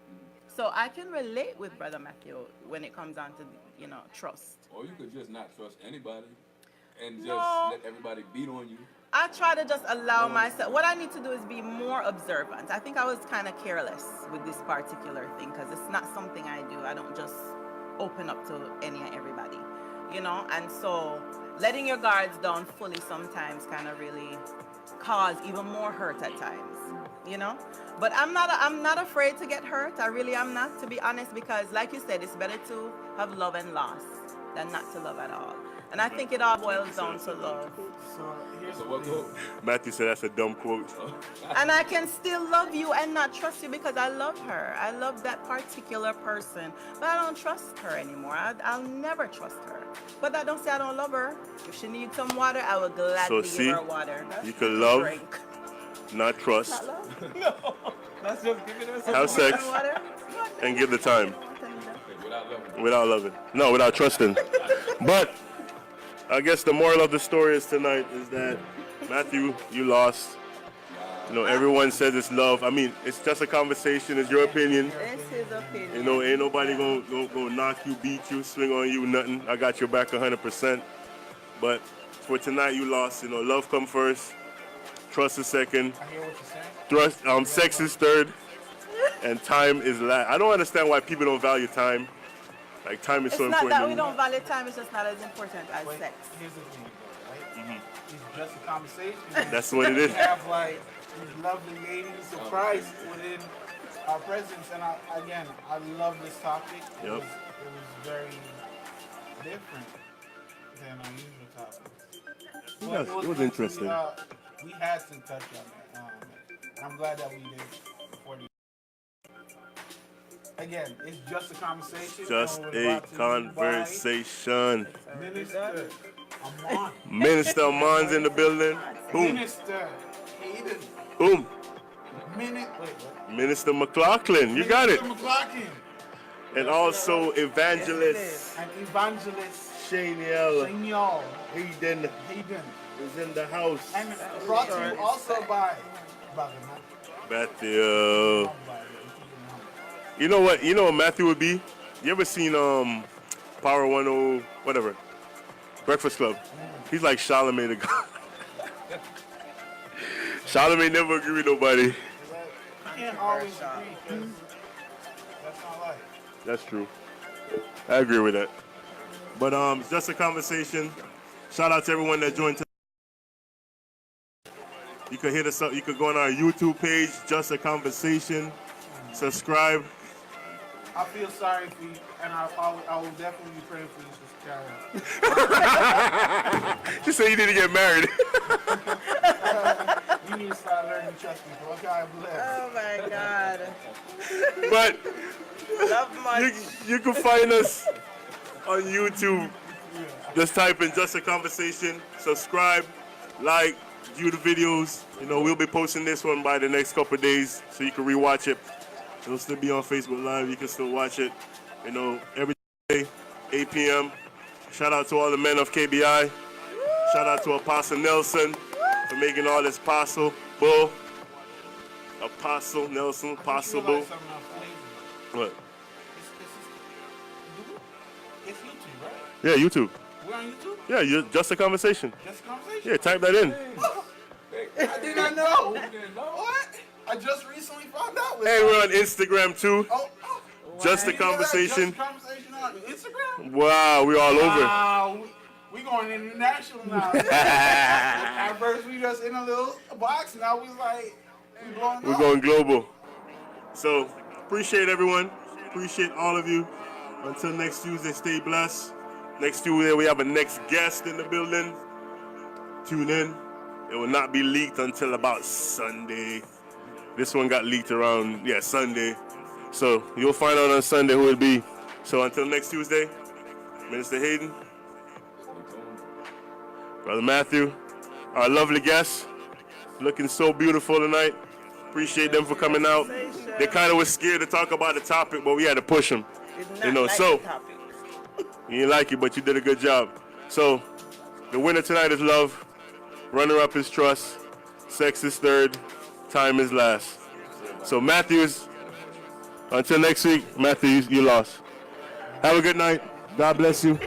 Speaker 3: So I can relate with Brother Matthew when it comes down to, trust.
Speaker 4: Or you could just not trust anybody and just
Speaker 3: No.
Speaker 4: let everybody beat on you.
Speaker 3: I try to just allow myself, what I need to do is be more observant. I think I was kind of careless with this particular thing because it's not something I do. I don't just open up to any and everybody, and so letting your guards down fully sometimes kind of really cause even more hurt at times, but I'm not afraid to get hurt. I really am not, to be honest, because like you said, it's better to have love and loss than not to love at all. And I think it all boils down to love.
Speaker 2: So here's
Speaker 4: So
Speaker 2: the
Speaker 4: what
Speaker 2: thing.
Speaker 4: goes?
Speaker 1: Matthew said that's a dumb quote.
Speaker 3: And I can still love you and not trust you because I love her. I love that particular person, but I don't trust her anymore. I'll never trust her. But that don't say I don't love her. If she needs some water, I will gladly
Speaker 1: see,
Speaker 3: give her water.
Speaker 1: you can love,
Speaker 3: Drink.
Speaker 1: not trust,
Speaker 3: Not love?
Speaker 5: That's just giving us
Speaker 1: have sex,
Speaker 3: Water?
Speaker 1: and give the time
Speaker 4: Without loving.
Speaker 1: without loving. No, without trusting. But I guess the moral of the story is tonight is that Matthew, you lost. You know, everyone says it's love. I mean, it's just a conversation. It's your opinion.
Speaker 3: It's his opinion.
Speaker 1: You know, ain't nobody gonna knock you, beat you, swing on you, nothing. I got your back 100%. But for tonight, you lost. You know, love come first, trust is second,
Speaker 2: I hear what you're saying.
Speaker 1: sex is third, and time is last. I don't understand why people don't value time. Like time is
Speaker 3: It's
Speaker 1: so
Speaker 3: not
Speaker 1: important.
Speaker 3: that we don't value time, it's just not as important as
Speaker 2: But
Speaker 3: sex.
Speaker 2: here's the thing, though, right? It's just a conversation.
Speaker 1: That's what it
Speaker 2: We
Speaker 1: is.
Speaker 2: have like these lovely ladies surprised within our presence, and I love this topic. It
Speaker 1: Yep.
Speaker 2: was very different than our usual topics.
Speaker 1: Yes,
Speaker 2: But
Speaker 1: it was
Speaker 2: meant
Speaker 1: interesting.
Speaker 2: we had to touch on it. I'm glad that we did. For the Again, it's just a conversation.
Speaker 1: Just
Speaker 2: and
Speaker 1: a
Speaker 2: we're brought to you by
Speaker 1: conversation.
Speaker 2: Minister Amon.
Speaker 1: Minister Amon's in the building. Boom,
Speaker 2: Minister Hayden.
Speaker 1: boom.
Speaker 2: What?
Speaker 1: Minister McLaughlin, you got it.
Speaker 2: Minister McLaughlin.
Speaker 1: And also Evangelist
Speaker 2: And Evangelist
Speaker 1: Shaniel
Speaker 2: Daniel
Speaker 1: Hayden
Speaker 2: Hayden.
Speaker 1: is in the house.
Speaker 2: And brought to you also by Brother
Speaker 1: Matthew. You know what? You know what Matthew would be? You ever seen Power 10 whatever? Breakfast Club. He's like Charlamagne the God. Charlamagne never agree with nobody.
Speaker 2: You can't always agree because that's not life.
Speaker 1: That's true. I agree with that. But it's just a conversation. Shout out to everyone that joined today. You could hit us up. You could go on our YouTube page, Just a Conversation. Subscribe.
Speaker 2: I feel sorry for you, and I will definitely be praying for you, Sister Carol.
Speaker 1: Just say you need to get married.
Speaker 2: You need to start learning to trust people. Okay, I bless.
Speaker 3: Oh my God.
Speaker 1: But
Speaker 3: Love much.
Speaker 1: you can find us on YouTube. Just type in Just a Conversation. Subscribe, like, view the videos. You know, we'll be posting this one by the next couple of days so you can rewatch it. It'll still be on Facebook Live. You can still watch it, you know, every day, 8 p.m. Shout out to all the men of KBI. Shout out to Apostle Nelson for making all this possible. Apostle Nelson, possible.
Speaker 2: Something else amazing.
Speaker 1: What?
Speaker 2: It's YouTube, right?
Speaker 1: Yeah, YouTube.
Speaker 2: We're on YouTube?
Speaker 1: Yeah, Just a Conversation.
Speaker 2: Just a conversation?
Speaker 1: Yeah, type that in.
Speaker 2: I did not know. What? I just recently found out.
Speaker 1: Hey, we're on Instagram too.
Speaker 2: Oh,
Speaker 1: Just a
Speaker 2: and you know that?
Speaker 1: Conversation.
Speaker 2: Just a conversation on Instagram?
Speaker 1: Wow, we're all over.
Speaker 2: Wow, we going international now. At first we just in a little box. Now we like, we blowing
Speaker 1: We're
Speaker 2: up.
Speaker 1: going global. So, appreciate everyone. Appreciate all of you. Until next Tuesday, stay blessed. Next Tuesday, we have a next guest in the building. Tune in. It will not be leaked until about Sunday. This one got leaked around, Sunday. So, you'll find out on Sunday who it'll be. So, until next Tuesday, Minister Hayden, Brother Matthew, our lovely guests, looking so beautiful tonight. Appreciate them for coming out. They kind of was scared to talk about the topic, but we had to push them. You know, so you didn't like it, but you did a good job. So the winner tonight is love. Runner-up is trust. Sex is third. Time is last. So Matthews, until next week, Matthews, you lost. Have a good night. God bless you.